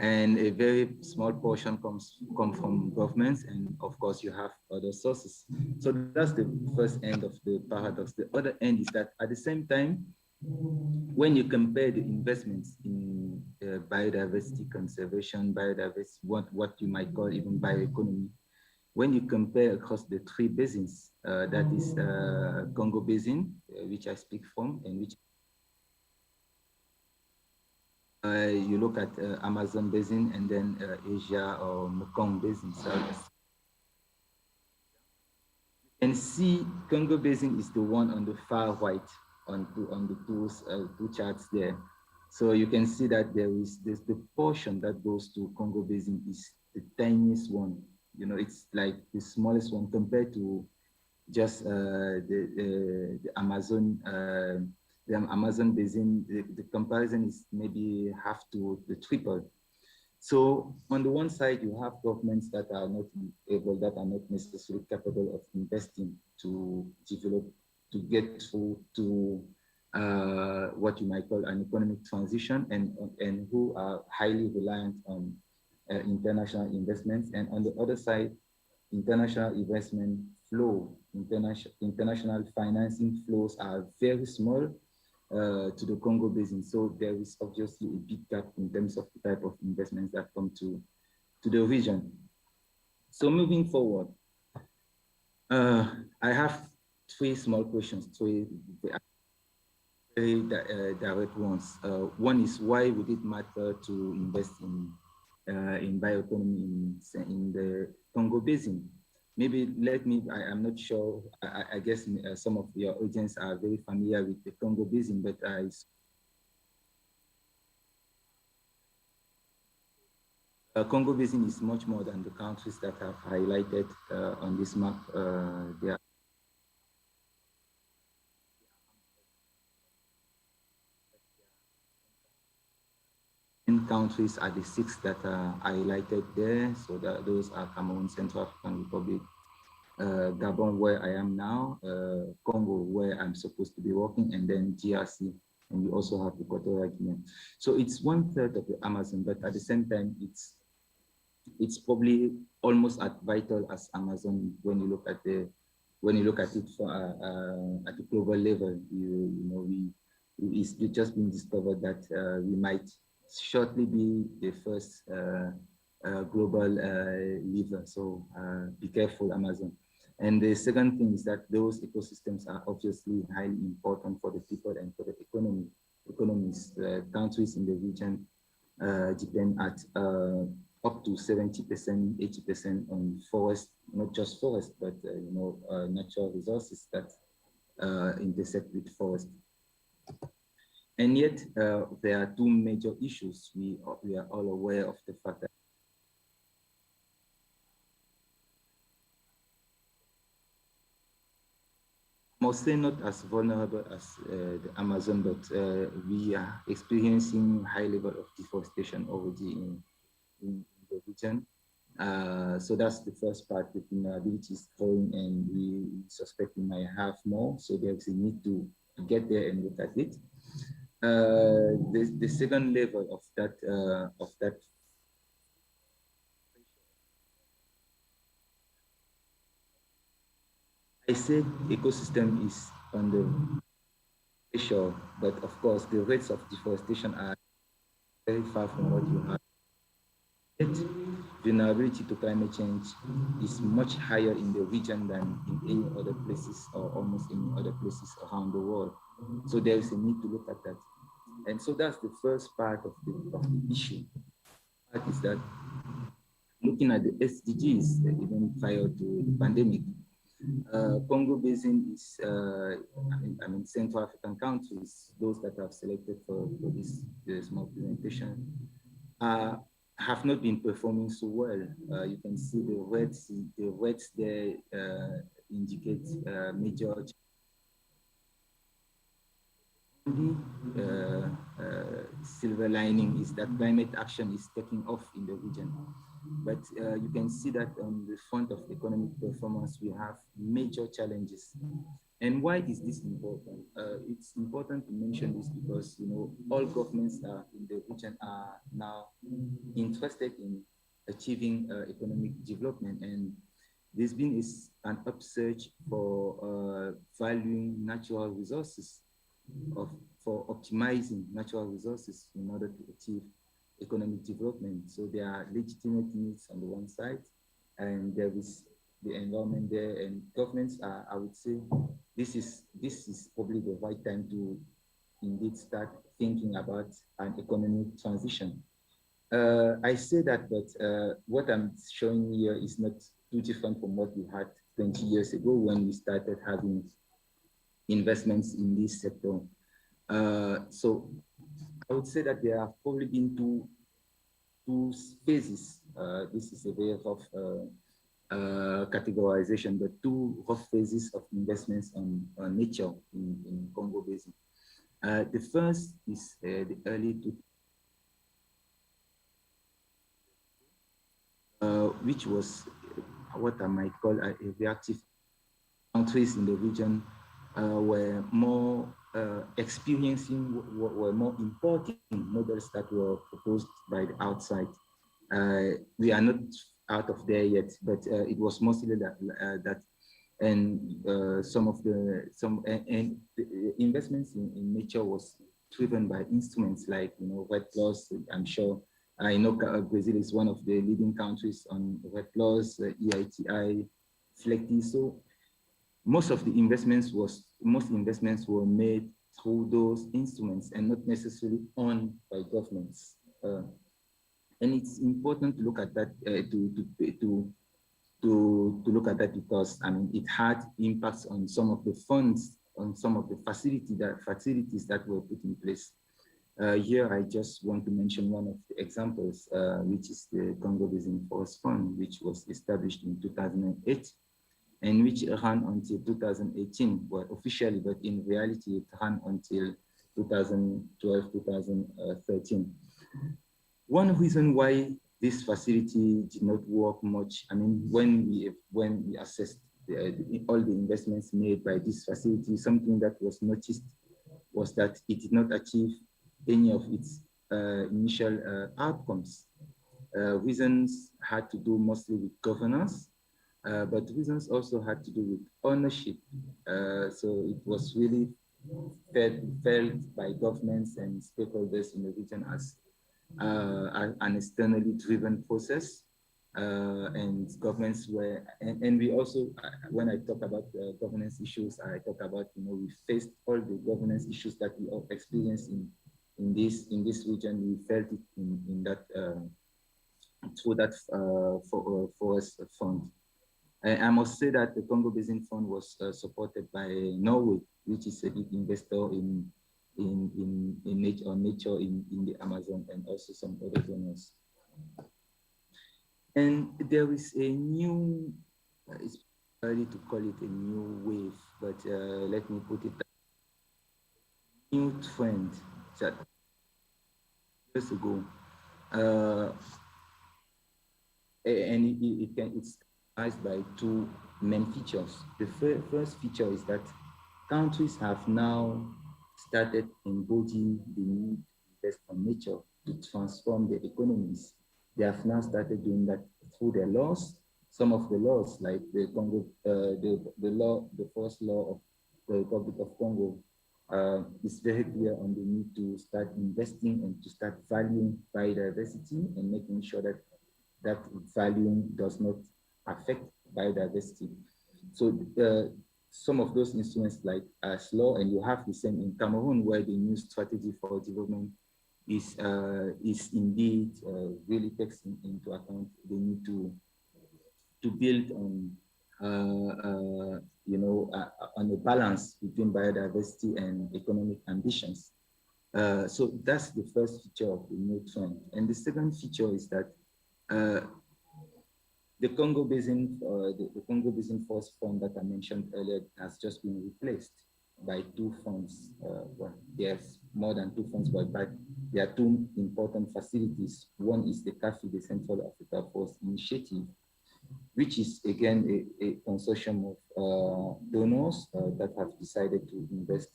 and a very small portion come from governments, and of course you have other sources. So that's the first end of the paradox. The other end is that at the same time, when you compare the investments in biodiversity conservation, biodiversity, what you might call even bioeconomy, when you compare across the 3 basins, that is Congo Basin, which I speak from, and which you look at Amazon Basin, and then Asia or Mekong Basin. So you can see Congo Basin is the one on the far right on the 2 charts there. So you can see that there's the portion that goes to Congo Basin is the tiniest one. You know, it's like the smallest one compared to just the Amazon. The Amazon Basin, the comparison is maybe half to the triple. So on the one side, you have governments that are not able, that are not necessarily capable of investing to develop, to get through to what you might call an economic transition, and who are highly reliant on international investments. And on the other side, international investment flow, international financing flows are very small to the Congo Basin. So there is obviously a big gap in terms of the type of investments that come to the region. So moving forward, I have 3 small questions, 3 very direct ones. One is, why would it matter to invest in bioeconomy in the Congo Basin? Maybe I'm not sure, I guess some of your audience are very familiar with the Congo Basin, but Congo Basin is much more than the countries that have highlighted on this map. There are countries are the 6 that are highlighted there. So that those are Cameroon, Central African Republic, Gabon, where I am now, Congo, where I'm supposed to be working, and then DRC, and we also have Equatorial Guinea. So it's 1/3 of the Amazon, but at the same time, it's probably almost as vital as Amazon when you look at it for, at the global level. It's just been discovered that we might shortly be the first global leader. So be careful, Amazon. And the second thing is that those ecosystems are obviously highly important for the people and for the economies. Countries in the region depend at up to 70%, 80% on forest, not just forest, but natural resources that intersect with forest. And yet, there are 2 major issues. We are all aware of the fact that mostly not as vulnerable as the Amazon, but we are experiencing high level of deforestation already in the region. So that's the first part. The vulnerability is growing, and we suspect we might have more. So there's a need to get there and look at it. The second level of that I said ecosystem is under pressure, but of course the rates of deforestation are very far from what you have. Yet, vulnerability to climate change is much higher in the region than in any other places, or almost any other places around the world. So there is a need to look at that. And so that's the first part of the issue. That is that looking at the SDGs, even prior to the pandemic, Congo Basin is, Central African countries, those that have selected for this small presentation, have not been performing so well. You can see the reds there indicate major. Silver lining is that climate action is taking off in the region. But you can see that on the front of economic performance, we have major challenges. And why is this important? It's important to mention this because all governments in the region are now interested in achieving economic development, and there's been an upsurge for valuing natural resources, for optimizing natural resources in order to achieve economic development. So there are legitimate needs on the one side, and there is the environment there, and governments are, I would say, this is probably the right time to indeed start thinking about an economic transition. I say that, but what I'm showing here is not too different from what we had 20 years ago when we started having investments in this sector. So I would say that there have probably been two phases. This is a very rough categorization, but 2 rough phases of investments on nature in Congo Basin. The first is the early which was what I might call a reactive. Countries in the region were more were more importing models that were proposed by the outside. We are not out of there yet, but it was mostly that, and the investments in nature was driven by instruments like Red Plus. I'm sure I know Brazil is one of the leading countries on Red Plus, EITI, FLECTI. So most investments were made through those instruments and not necessarily owned by governments. And it's important to look at that to look at that because it had impacts on some of the funds, on some of the facilities that were put in place. Here, I just want to mention one of the examples, which is the Congo Basin Forest Fund, which was established in 2008 and which ran until 2018, well, officially, but in reality, it ran until 2012, 2013. One reason why this facility did not work much, I mean, when we assessed all the investments made by this facility, something that was noticed was that it did not achieve any of its initial outcomes. Reasons had to do mostly with governance, but reasons also had to do with ownership. So it was really felt by governments and stakeholders in the region as an externally driven process. And governments were, and we also, when I talk about governance issues, I talk about, we faced all the governance issues that we all experienced in this region. We felt it in that, through that forest fund. I must say that the Congo Basin Fund was supported by Norway, which is a big investor in nature in the Amazon and also some other donors. And there is a new, it's early to call it a new wave, but let me put it that new trend that years ago, and it's characterized by two main features. The first feature is that countries have now started embodying the need to invest on nature to transform their economies. They have now started doing that through their laws. Some of the laws, like the Congo, the first law of the Republic of Congo, is very clear on the need to start investing and to start valuing biodiversity and making sure that that valuing does not affect biodiversity. So some of those instruments like law, and you have the same in Cameroon, where the new strategy for development is indeed really takes into account the need to build on on a balance between biodiversity and economic ambitions. So that's the first feature of the new trend. And the second feature is that the Congo Basin, the Congo Basin Forest Fund that I mentioned earlier has just been replaced by two funds. Well, there's more than two funds, but there are two important facilities. One is the CAFI, the Central Africa Forest Initiative, which is again a consortium of donors that have decided to invest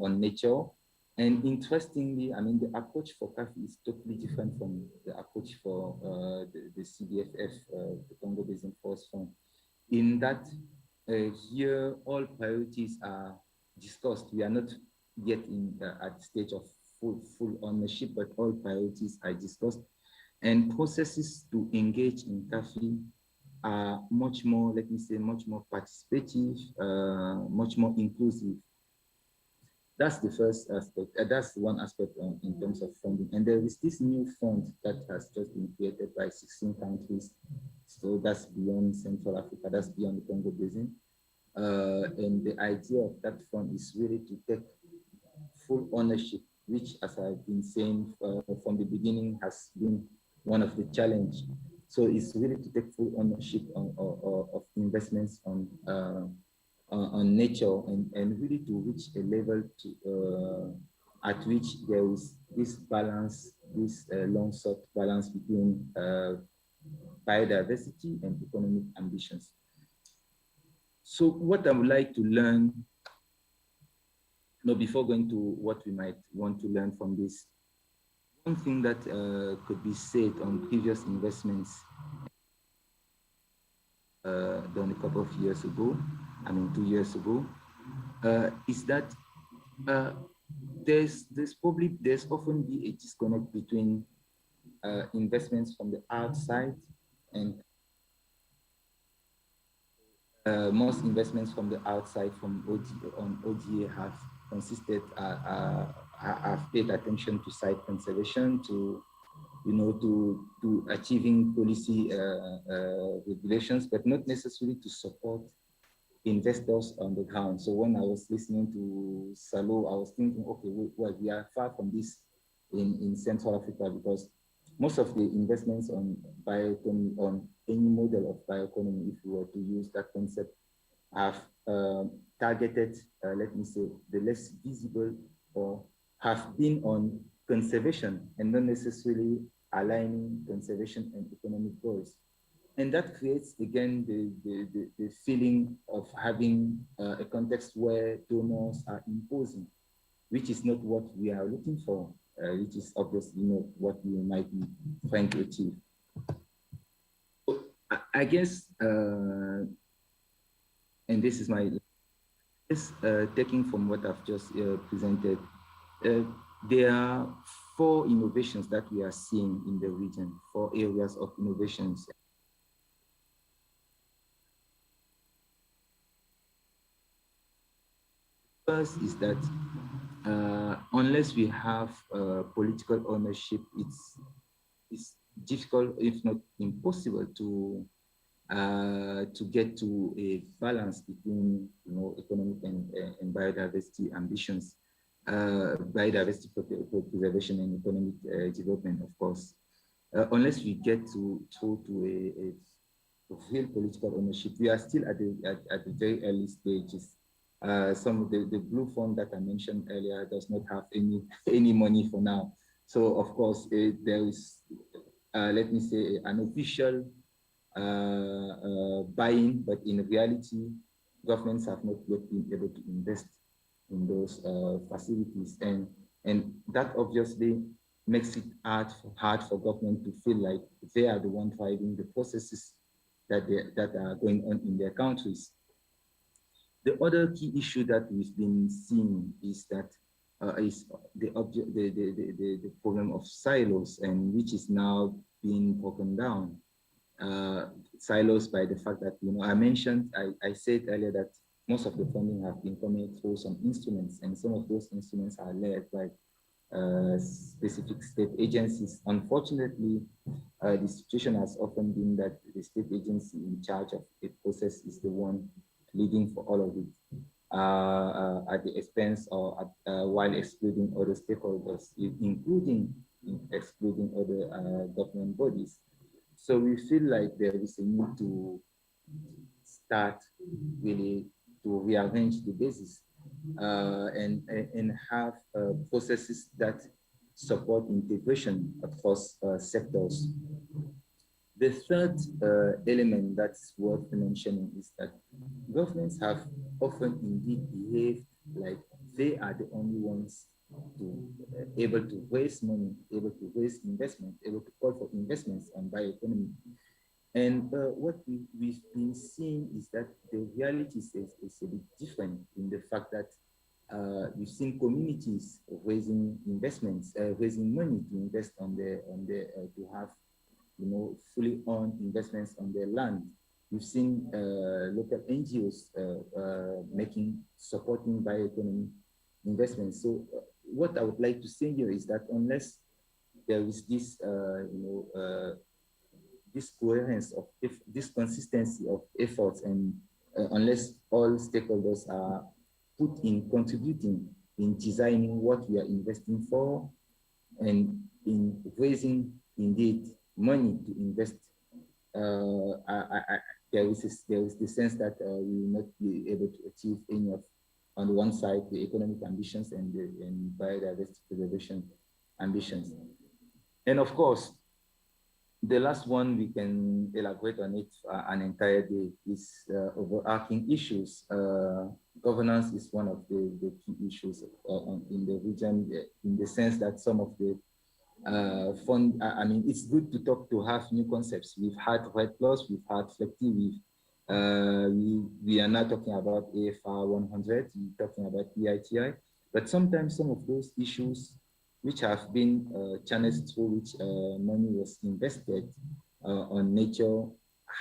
on nature. And interestingly, I mean, the approach for CAFI is totally different from the approach for the CBFF, the Congo Basin Forest Fund, in that here all priorities are discussed. We are not yet at the stage of full ownership, but all priorities are discussed. And processes to engage in CAFI are much more, let me say, much more participative, much more inclusive. That's the first aspect. That's one aspect in terms of funding. And there is this new fund that has just been created by 16 countries. So that's beyond Central Africa, that's beyond the Congo Basin. And the idea of that fund is really to take full ownership, which, as I've been saying from the beginning, has been one of the challenges. So it's really to take full ownership of investments on nature and really to reach a level at which there is this balance, this long-sought balance between biodiversity and economic ambitions. So what I would like to learn, before going to what we might want to learn from this, one thing that could be said on previous investments done a couple of years ago, 2 years ago, is that there's often be a disconnect between investments from the outside and most investments from the outside from ODA have consisted, have paid attention to site conservation, to achieving policy regulations, but not necessarily to support investors on the ground. So when I was listening to Salo, I was thinking, okay, well, we are far from this in Central Africa, because most of the investments on bioeconomy, on any model of bioeconomy, if we were to use that concept, have targeted, let me say, the less visible, or have been on conservation and not necessarily aligning conservation and economic goals. And that creates, again, the feeling of having a context where donors are imposing, which is not what we are looking for, which is obviously not what we might be trying to achieve. I guess, and this is my, taking from what I've just presented, there are 4 innovations that we are seeing in the region, 4 areas of innovations. First is that unless we have political ownership, it's difficult, if not impossible, to get to a balance between, you know, economic and biodiversity ambitions, biodiversity preservation and economic development, of course. Unless we get to a real political ownership, we are still at the very early stages. Some of the Blue Fund that I mentioned earlier does not have any money for now. So of course, there is, let me say, an official buy-in, but in reality, governments have not yet been able to invest in those facilities, and that obviously makes it hard for government to feel like they are the one driving the processes that are going on in their countries. The other key issue that we've been seeing is that is the problem of silos, and which is now being broken down. Silos by the fact that, you know, I said earlier that most of the funding have been coming through some instruments, and some of those instruments are led by specific state agencies. Unfortunately, the situation has often been that the state agency in charge of the process is the one leading for all of it, at the expense or while excluding other stakeholders, including excluding other government bodies. So we feel like there is a need to start really to rearrange the basis and have processes that support integration across sectors. The third element that's worth mentioning is that governments have often indeed behaved like they are the only ones able to raise money, able to raise investment, able to call for investments on bioeconomy. And what we've been seeing is that the reality is a bit different, in the fact that we've seen communities raising investments, raising money to invest to have, you know, fully owned investments on their land. We've seen local NGOs supporting bioeconomy investments. So what I would like to say here is that unless there is this, this coherence of this consistency of efforts, and unless all stakeholders are put in contributing in designing what we are investing for, and in raising indeed money to invest, there is the sense that we will not be able to achieve any of, on the one side, the economic ambitions and biodiversity preservation ambitions. And of course, the last one, we can elaborate on it an entire day, is overarching issues. Governance is one of the key issues in the region, in the sense that some of the I mean, it's good to have new concepts. We've had Red Plus, we've had Flexi, we are now talking about AFR 100, we're talking about PITI, but sometimes some of those issues which have been channels through which money was invested on nature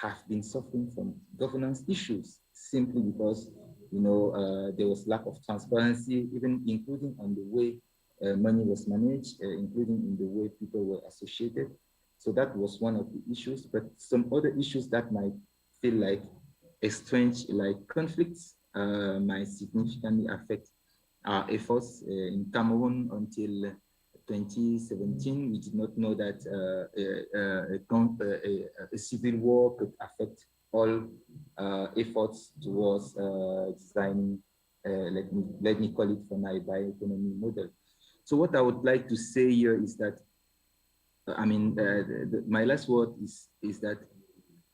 have been suffering from governance issues, simply because, you know, there was lack of transparency, even including on the way money was managed, including in the way people were associated. So that was one of the issues, but some other issues that might feel like exchange like conflicts might significantly affect our efforts. In Cameroon until 2017, we did not know that a civil war could affect all efforts towards designing, let me call it for my bioeconomy model. So what I would like to say here is that, my last word is that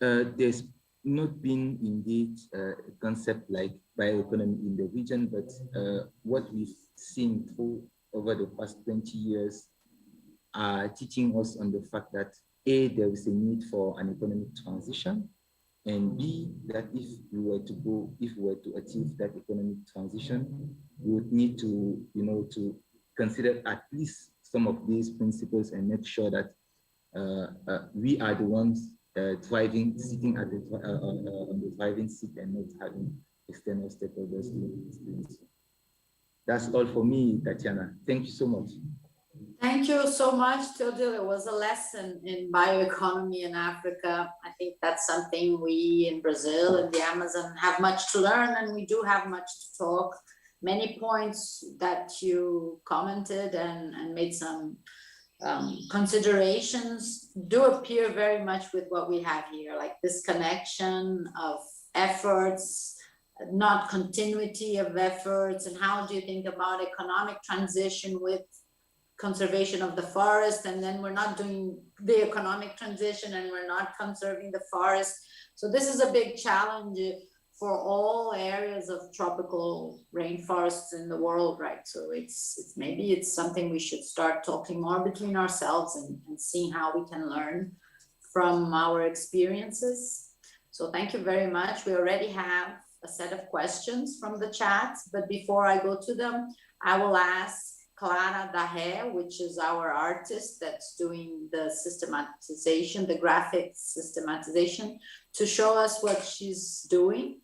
there's not been indeed a concept like bioeconomy in the region, but what we've seen through over the past 20 years are teaching us on the fact that A, there is a need for an economic transition, and B, that if we were to achieve that economic transition, we would need to, to consider at least some of these principles and make sure that we are the ones sitting at the on the driving seat and not having external stakeholders doing this. That's all for me, Tatiana. Thank you so much.
Thank you so much, Teodyl. It was a lesson in bioeconomy in Africa. I think that's something we in Brazil and the Amazon have much to learn, and we do have much to talk. Many points that you commented and made some considerations do appear very much with what we have here, like this connection of efforts, not continuity of efforts, and how do you think about economic transition with conservation of the forest, and then we're not doing the economic transition and we're not conserving the forest. So this is a big challenge for all areas of tropical rainforests in the world, right? So it's maybe it's something we should start talking more between ourselves and seeing how we can learn from our experiences. So thank you very much. We already have a set of questions from the chat, but before I go to them, I will ask Clara Daher, which is our artist that's doing the systematization, the graphic systematization, to show us what she's doing.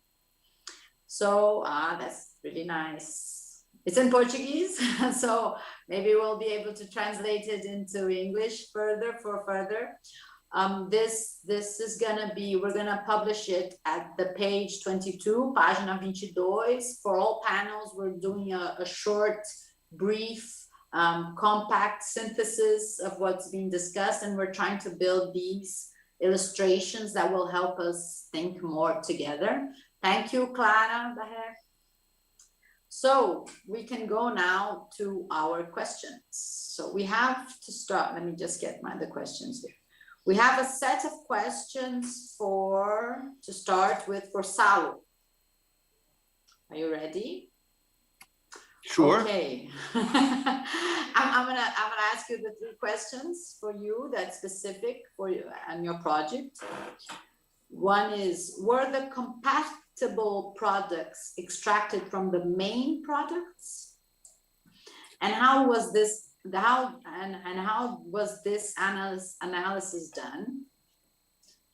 So that's really nice. It's in Portuguese, so maybe we'll be able to translate it into English further. This is gonna be, we're gonna publish it at the page 22, página 22. For all panels, we're doing a short, brief, compact synthesis of what's being discussed, and we're trying to build these illustrations that will help us think more together. Thank you, Clara. So we can go now to our questions. So we have to start, let me just get the questions here. We have a set of questions to start with for Salo. Are you ready?
Sure.
Okay. I'm gonna ask you the 3 questions for you that's specific for you and your project. One is, were the compatible products extracted from the main products? And how was this analysis done?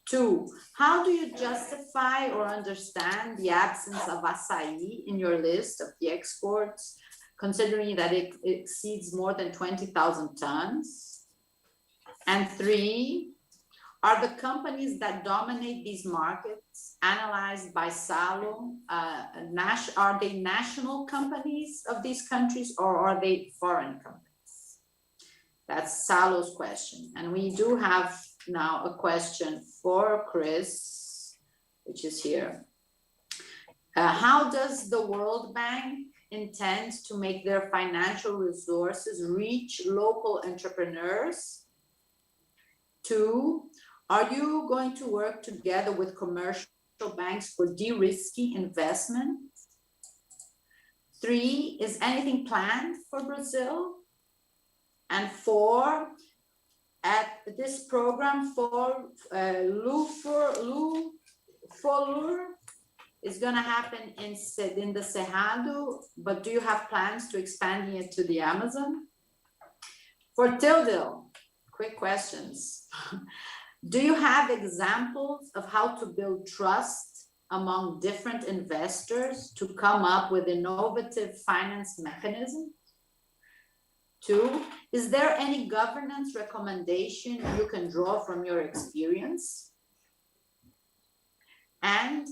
2, how do you justify or understand the absence of acai in your list of the exports, considering that it exceeds more than 20,000 tons? And 3, are the companies that dominate these markets analyzed by Salo, are they national companies of these countries or are they foreign companies? That's Salo's question. And we do have now a question for Chris, which is here. How does the World Bank intend to make their financial resources reach local entrepreneurs? 2, are you going to work together with commercial banks for de-risking investments? 3, is anything planned for Brazil? And 4, at this program for FOLUR is going to happen in the Cerrado, but do you have plans to expanding it to the Amazon? For Teodyl, quick questions. Do you have examples of how to build trust among different investors to come up with innovative finance mechanisms? 2, is there any governance recommendation you can draw from your experience? And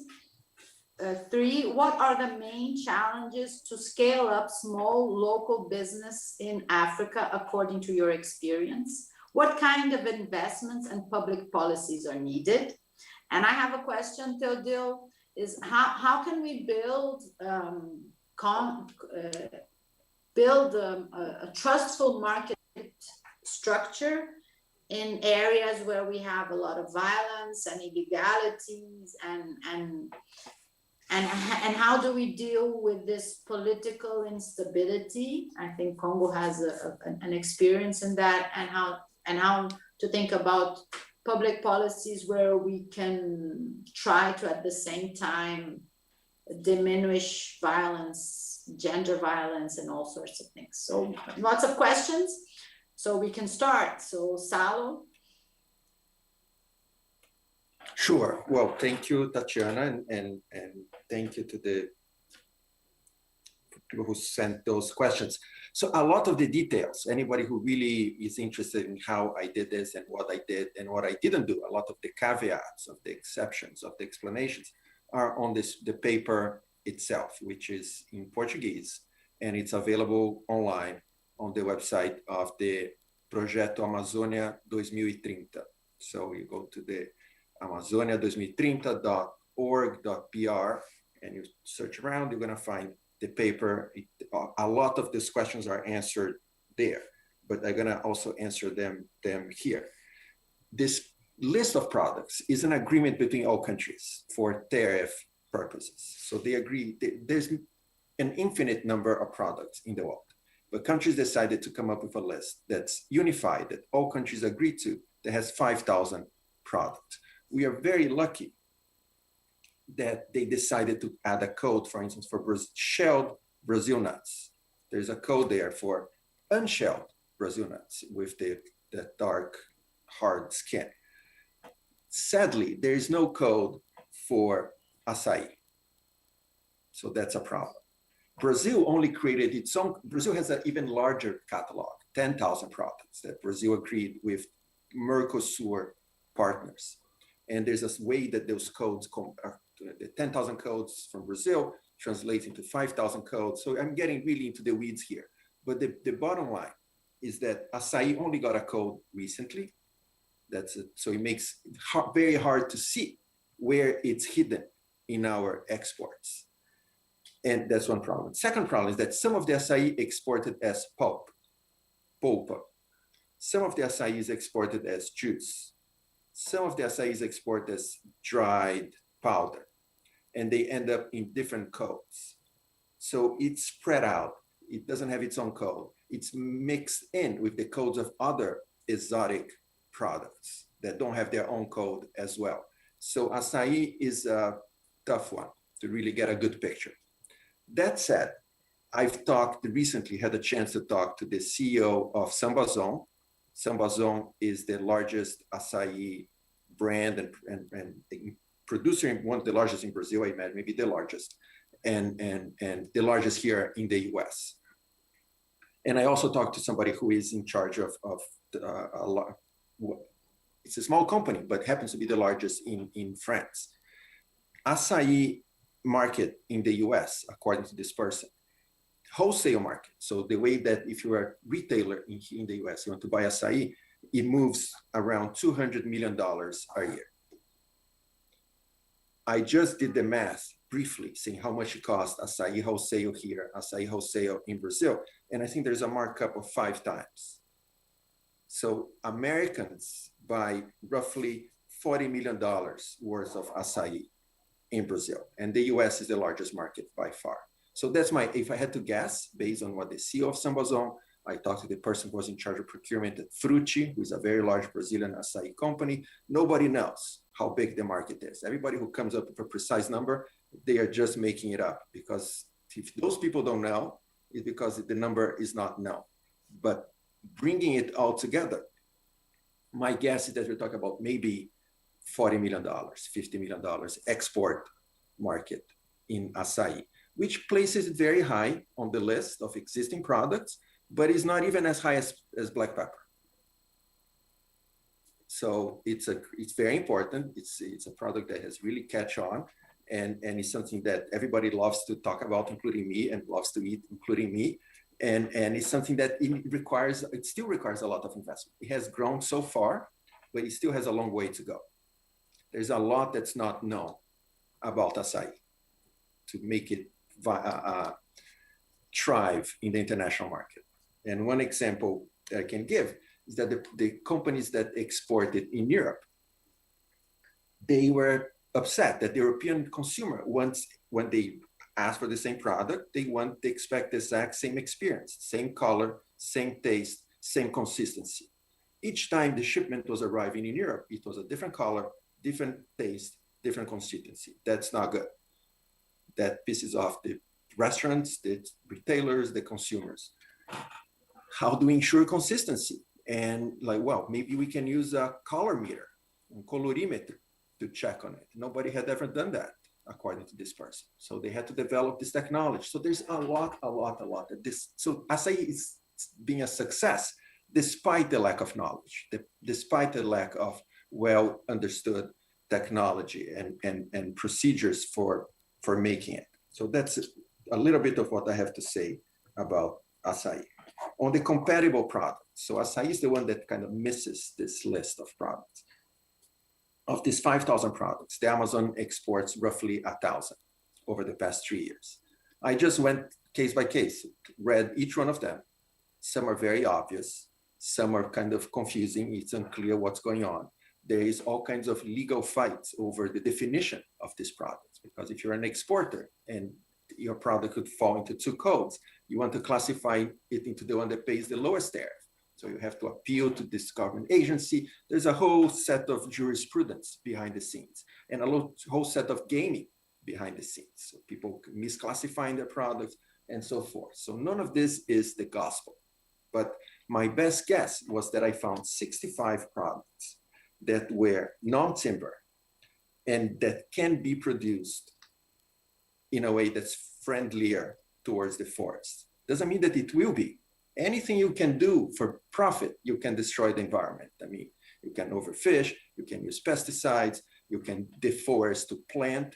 3, what are the main challenges to scale up small local business in Africa according to your experience? What kind of investments and public policies are needed? And I have a question, Teodyl, is how can we build a trustful market structure in areas where we have a lot of violence and illegalities, and how do we deal with this political instability? I think Congo has an experience in that, and how to think about public policies where we can try to at the same time diminish violence, gender violence, and all sorts of things. So lots of questions. So we can start. So Salo.
Sure. Well, thank you, Tatiana, and thank you to the people who sent those questions. So a lot of the details, anybody who really is interested in how I did this and what I did and what I didn't do, a lot of the caveats, of the exceptions, of the explanations are on the paper itself, which is in Portuguese, and it's available online on the website of the Projeto Amazônia 2030. So you go to the amazonia2030.org.br and you search around, you're going to find the paper. A lot of these questions are answered there, but I'm going to also answer them here. This list of products is an agreement between all countries for tariff purposes. So they agree, there's an infinite number of products in the world, but countries decided to come up with a list that's unified, that all countries agree to, that has 5,000 products. We are very lucky that they decided to add a code, for instance, for shelled Brazil nuts. There's a code there for unshelled Brazil nuts with the dark, hard skin. Sadly, there is no code for acai. So that's a problem. Brazil only created its own. Brazil has an even larger catalog, 10,000 products that Brazil agreed with Mercosur partners. And there's a way that those codes, the 10,000 codes from Brazil translate into 5,000 codes. So I'm getting really into the weeds here. But the bottom line is that acai only got a code recently. That's it. So it makes it very hard to see where it's hidden in our exports. And that's one problem. Second problem is that some of the acai exported as pulpa. Some of the acai is exported as juice. Some of the acai is exported as dried powder, and they end up in different codes. So it's spread out. It doesn't have its own code. It's mixed in with the codes of other exotic products that don't have their own code as well. So acai is a tough one to really get a good picture. That said, I've recently had a chance to talk to the CEO of Sambazon. Sambazon is the largest acai brand and producer, one of the largest in Brazil, I imagine, maybe the largest, and the largest here in the US. And I also talked to somebody who is in charge of it's a small company, but happens to be the largest in France. Acai market in the US, according to this person, wholesale market. So the way that if you're a retailer in the US, you want to buy acai, it moves around $200 million a year. I just did the math briefly, seeing how much it costs acai wholesale here, acai wholesale in Brazil, and I think there's a markup of 5 times. So Americans buy roughly $40 million worth of acai in Brazil, and the US is the largest market by far. So that's if I had to guess, based on what the CEO of Sambazon, I talked to the person who was in charge of procurement at Frutti, who is a very large Brazilian acai company. Nobody knows how big the market is. Everybody who comes up with a precise number, they are just making it up, because if those people don't know, it's because the number is not known. But bringing it all together, my guess is that we're talking about maybe $40 million, $50 million export market in acai, which places it very high on the list of existing products, but is not even as high as black pepper. So it's very important. It's a product that has really catch on, and it's something that everybody loves to talk about, including me, and loves to eat, including me. And it's something that it still requires a lot of investment. It has grown so far, but it still has a long way to go. There's a lot that's not known about acai to make it thrive in the international market. And one example that I can give is that the companies that exported in Europe, they were upset that the European consumer wants, when they ask for the same product, they expect the exact same experience, same color, same taste, same consistency. Each time the shipment was arriving in Europe, it was a different color, different taste, different consistency. That's not good. That pisses off the restaurants, the retailers, the consumers. How do we ensure consistency? And like, well, maybe we can use a color meter, a colorimeter, to check on it. Nobody had ever done that, according to this person. So they had to develop this technology. So there's a lot of this. So acai is being a success, despite the lack of knowledge, despite the lack of well understood technology and procedures for making it. So that's a little bit of what I have to say about acai. On the compatible products, so acai is the one that kind of misses this list of products. Of these 5,000 products, the Amazon exports roughly 1,000 over the past 3 years. I just went case by case, read each one of them. Some are very obvious, some are kind of confusing, it's unclear what's going on. There is all kinds of legal fights over the definition of these products, because if you're an exporter and your product could fall into two codes, you want to classify it into the one that pays the lowest tariff. So you have to appeal to this government agency. There's a whole set of jurisprudence behind the scenes and a whole set of gaming behind the scenes. So people misclassifying their products and so forth. So none of this is the gospel. But my best guess was that I found 65 products that were non-timber and that can be produced in a way that's friendlier towards the forest. Doesn't mean that it will be. Anything you can do for profit, you can destroy the environment. I mean, you can overfish, you can use pesticides, you can deforest to plant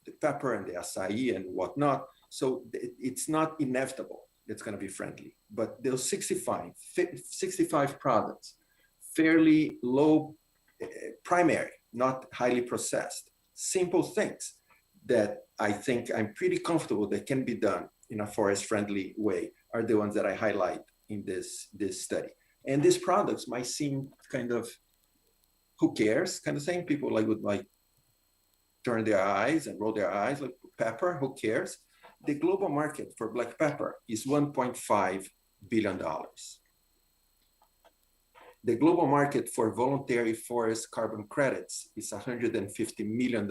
the pepper and the acai and whatnot. So it's not inevitable it's going to be friendly. But those 65 products, fairly low primary, not highly processed, simple things that I think I'm pretty comfortable that can be done in a forest-friendly way are the ones that I highlight in this study. And these products might seem kind of, who cares kind of thing. People would turn their eyes and roll their eyes, like pepper, who cares? The global market for black pepper is $1.5 billion. The global market for voluntary forest carbon credits is $150 million.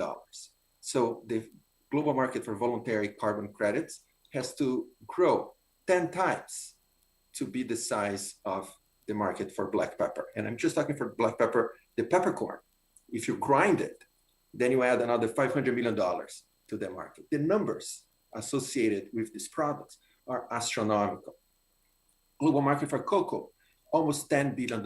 So the global market for voluntary carbon credits has to grow 10 times to be the size of the market for black pepper. And I'm just talking for black pepper, the peppercorn. If you grind it, then you add another $500 million to the market. The numbers associated with these products are astronomical. Global market for cocoa, almost $10 billion.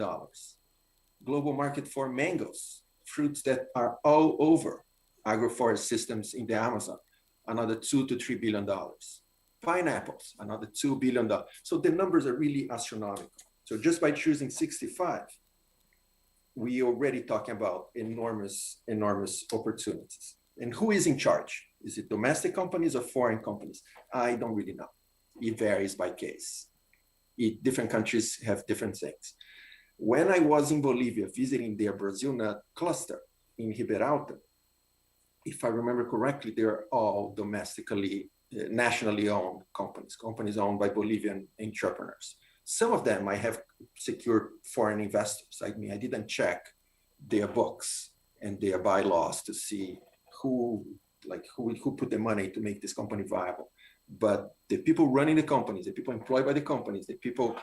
Global market for mangoes, fruits that are all over agroforest systems in the Amazon, another $2 to $3 billion. Pineapples, another $2 billion. So the numbers are really astronomical. So just by choosing 65, we already talking about enormous opportunities. And who is in charge? Is it domestic companies or foreign companies? I don't really know. It varies by case. Different countries have different things. When I was in Bolivia visiting their Brazil nut cluster in Riberalta, if I remember correctly, they're all domestically, nationally owned companies owned by Bolivian entrepreneurs. Some of them might have secured foreign investors. I mean, I didn't check their books and their bylaws to see who put the money to make this company viable. But the people running the companies, the people employed by the companies, the people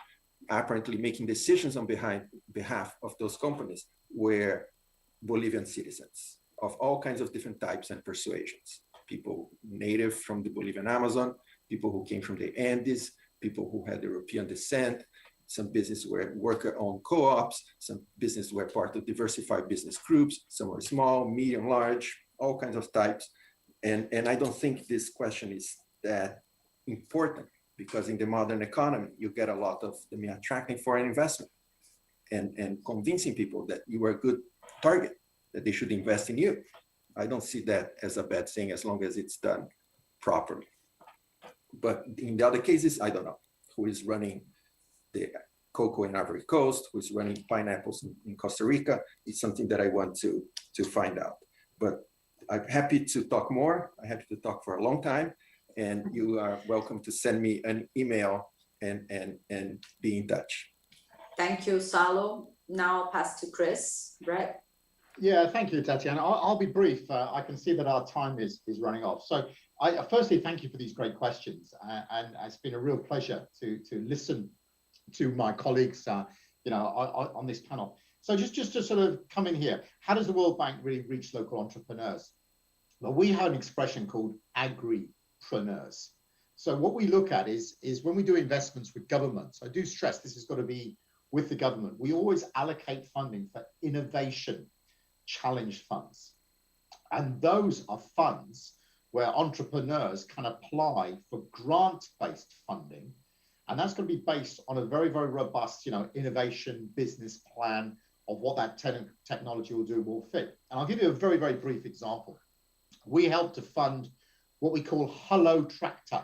apparently making decisions on behalf of those companies were Bolivian citizens of all kinds of different types and persuasions. People native from the Bolivian Amazon, people who came from the Andes, people who had European descent, some business were worker-owned co-ops, some business were part of diversified business groups, some were small, medium, large, all kinds of types. And I don't think this question is that important, because in the modern economy, you get a lot of them attracting foreign investment and convincing people that you are a good target, that they should invest in you. I don't see that as a bad thing as long as it's done properly. But in the other cases, I don't know who is running the cocoa in Ivory Coast, who is running pineapples in Costa Rica. It's something that I want to find out. But I'm happy to talk more. I'm happy to talk for a long time. And you are welcome to send me an email and be in touch.
Thank you, Salo. Now I'll pass to Chris. Brett.
Yeah, thank you, Tatiana. I'll be brief. I can see that our time is running off. So firstly, thank you for these great questions. And it's been a real pleasure to listen to my colleagues on this panel. So just to sort of come in here, how does the World Bank really reach local entrepreneurs? Well, we have an expression called agripreneurs. So what we look at is when we do investments with governments, I do stress this has got to be with the government, we always allocate funding for innovation challenge funds. And those are funds where entrepreneurs can apply for grant-based funding. And that's going to be based on a very, very robust, innovation business plan of what that technology will fit. And I'll give you a very, very brief example. We helped to fund what we call Hello Tractor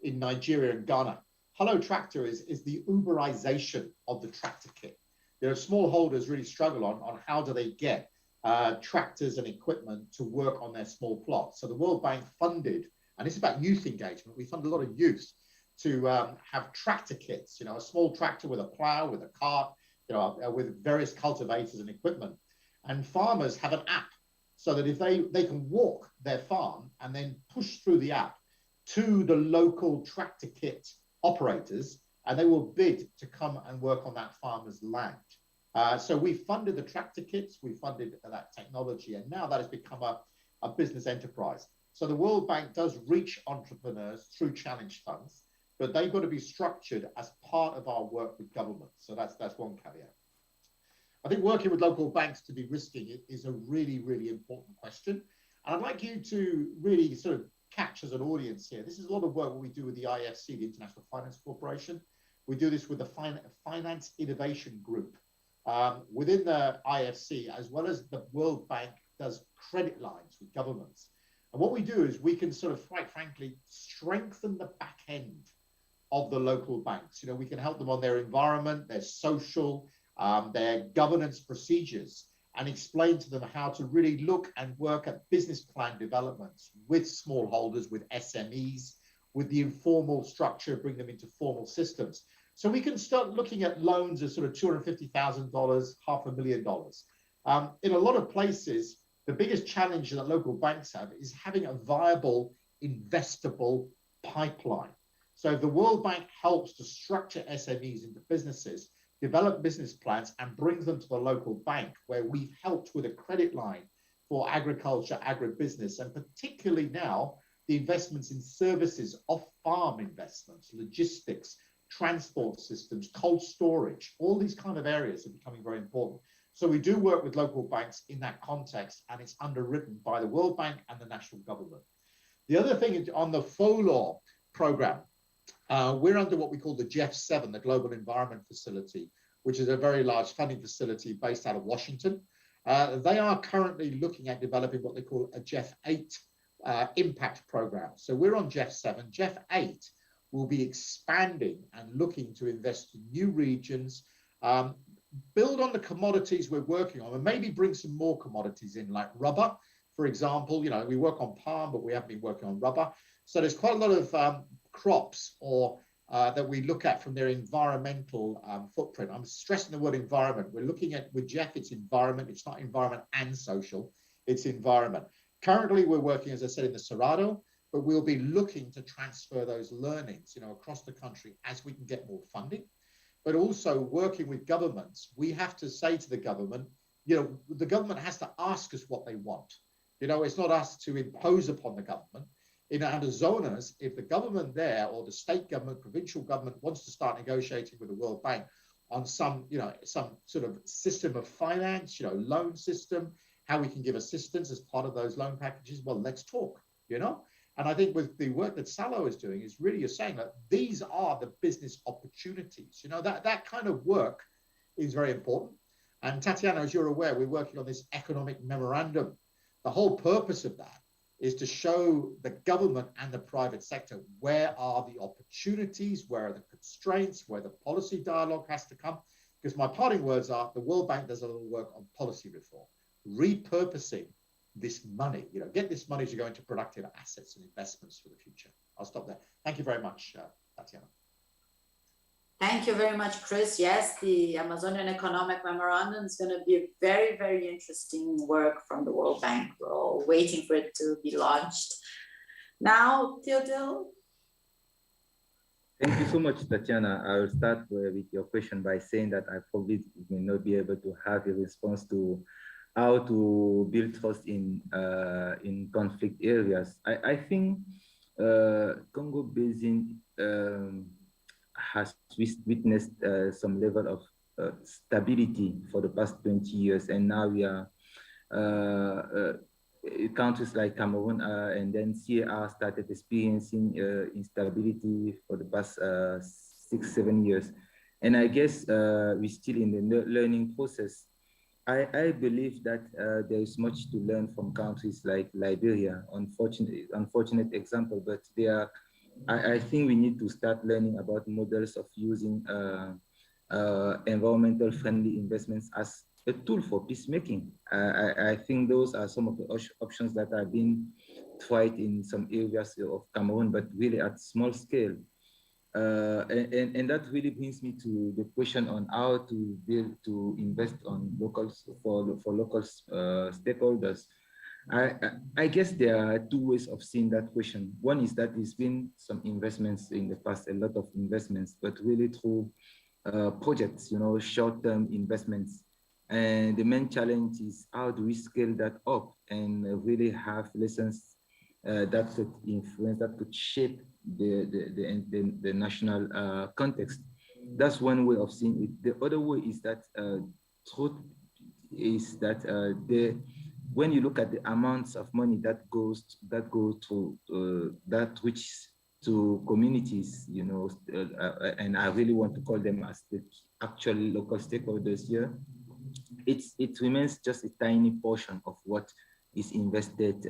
in Nigeria and Ghana. Hello Tractor is the Uberization of the tractor kit. Smallholders really struggle on how do they get tractors and equipment to work on their small plots. So the World Bank funded, and it's about youth engagement, we fund a lot of youth to have tractor kits, a small tractor with a plow, with a cart, with various cultivators and equipment. And farmers have an app so that if they can walk their farm and then push through the app to the local tractor kit operators, and they will bid to come and work on that farmer's land. So we funded the tractor kits, we funded that technology, and now that has become a business enterprise. So the World Bank does reach entrepreneurs through challenge funds, but they've got to be structured as part of our work with government. So that's one caveat. I think working with local banks to be risking it is a really, really important question. And I'd like you to really sort of catch as an audience here. This is a lot of work we do with the IFC, the International Finance Corporation. We do this with the Finance Innovation Group. Within the IFC, as well as the World Bank does credit lines with governments. And what we do is we can sort of, quite frankly, strengthen the back end of the local banks. We can help them on their environment, their social, their governance procedures, and explain to them how to really look and work at business plan developments with smallholders, with SMEs, with the informal structure, bring them into formal systems. So we can start looking at loans of sort of $250,000, $500,000. In a lot of places, the biggest challenge that local banks have is having a viable, investable pipeline. So if the World Bank helps to structure SMEs into businesses, develop business plans, and brings them to the local bank, where we've helped with a credit line for agriculture, agribusiness, and particularly now, the investments in services, off-farm investments, logistics, transport systems, cold storage, all these kind of areas are becoming very important. So we do work with local banks in that context, and it's underwritten by the World Bank and the national government. The other thing is on the FOLUR program, we're under what we call the GEF7, the Global Environment Facility, which is a very large funding facility based out of Washington. They are currently looking at developing what they call a GEF8 impact program. So we're on GEF7. GEF8 will be expanding and looking to invest in new regions, build on the commodities we're working on, and maybe bring some more commodities in, like rubber, for example. We work on palm, but we haven't been working on rubber. So there's quite a lot of crops that we look at from their environmental footprint. I'm stressing the word environment. We're looking at, with Jeff, it's environment. It's not environment and social, it's environment. Currently, we're working, as I said, in the Cerrado, but we'll be looking to transfer those learnings, across the country as we can get more funding. But also working with governments, we have to say to the government, the government has to ask us what they want. It's not us to impose upon the government. Under zonas, if the government there, or the state government, provincial government, wants to start negotiating with the World Bank on some sort of system of finance, loan system, how we can give assistance as part of those loan packages, well, let's talk. you know? And I think with the work that Salo is doing is really saying that these are the business opportunities. You know, that kind of work is very important. And Tatiana, as you're aware, we're working on this economic memorandum. The whole purpose of that is to show the government and the private sector where are the opportunities, where are the constraints, where the policy dialogue has to come. Because my parting words are, the World Bank does a little work on policy reform, repurposing this money, you know, get this money to go into productive assets and investments for the future. I'll stop there. Thank you very much, Tatiana.
Thank you very much, Chris. Yes, the Amazonian Economic Memorandum is going to be a very, very interesting work from the World Bank. We're all waiting for it to be launched. Now, Teodyl.
Thank you so much, Tatiana. I'll start with your question by saying that I probably may not be able to have a response to how to build trust in conflict areas. I think Congo Basin has witnessed some level of stability for the past 20 years, and now we are countries like Cameroon and then CAR started experiencing instability for the past 6-7 years, and I guess we're still in the learning process. I believe that there is much to learn from countries like Liberia, unfortunate example, but they are, I think we need to start learning about models of using environmental friendly investments as a tool for peacemaking. I think those are some of the options that are being tried in some areas of Cameroon, but really at small scale. And that really brings me to the question on how to invest on locals for local stakeholders. I guess there are two ways of seeing that question. One is that there's been some investments in the past, a lot of investments, but really through projects, you know, short-term investments. And the main challenge is how do we scale that up and really have lessons that could influence, that could shape the national context. That's one way of seeing it. The other way is that truth is that when you look at the amounts of money that go to that which to communities, you know, and I really want to call them as the actual local stakeholders here, it remains just a tiny portion of what is invested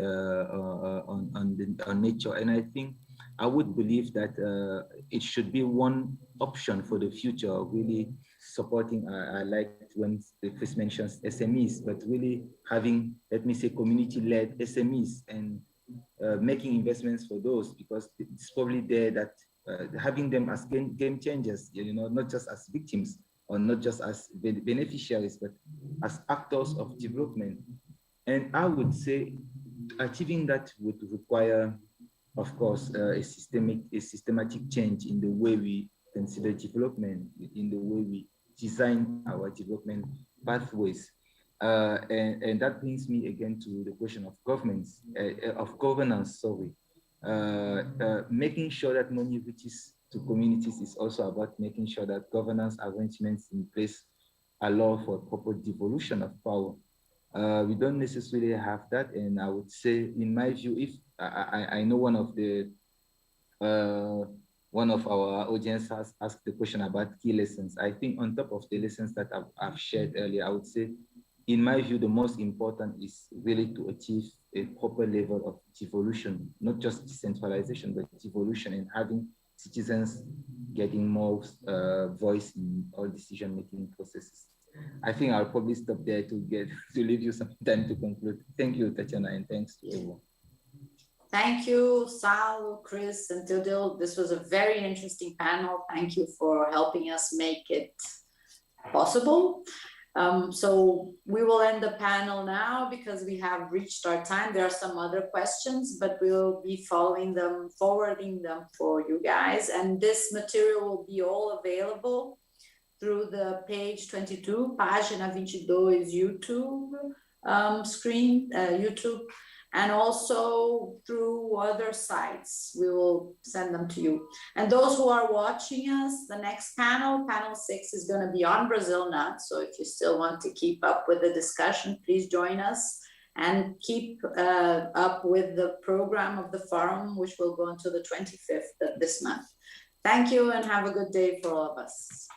on nature. And I think I would believe that it should be one option for the future, really supporting, I like when Chris mentions SMEs, but really having, let me say, community-led SMEs and making investments for those, because it's probably there that having them as game changers, you know, not just as victims or not just as beneficiaries, but as actors of development. And I would say achieving that would require, of course, a systematic change in the way we consider development, in the way we design our development pathways. And that brings me again to the question of governance, making sure that money reaches to communities is also about making sure that governance arrangements in place allow for proper devolution of power. We don't necessarily have that, and I would say, in my view, if I know one of our audience has asked the question about key lessons. I think on top of the lessons that I've shared earlier, I would say, in my view, the most important is really to achieve a proper level of devolution, not just decentralization, but devolution, and having citizens getting more voice in all decision-making processes. I think I'll probably stop there to leave you some time to conclude. Thank you, Tatiana, and thanks to everyone.
Thank you, Salo, Chris, and Teodyl. This was a very interesting panel. Thank you for helping us make it possible. So we will end the panel now because we have reached our time. There are some other questions, but we'll be forwarding them for you guys. And this material will be all available through the page 22, página 22 YouTube screen, YouTube, and also through other sites. We will send them to you. And those who are watching us, the next panel, panel 6, is going to be on Brazil nuts. So if you still want to keep up with the discussion, please join us and keep up with the program of the forum, which will go until the 25th of this month. Thank you and have a good day for all of us.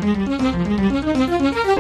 Thank you.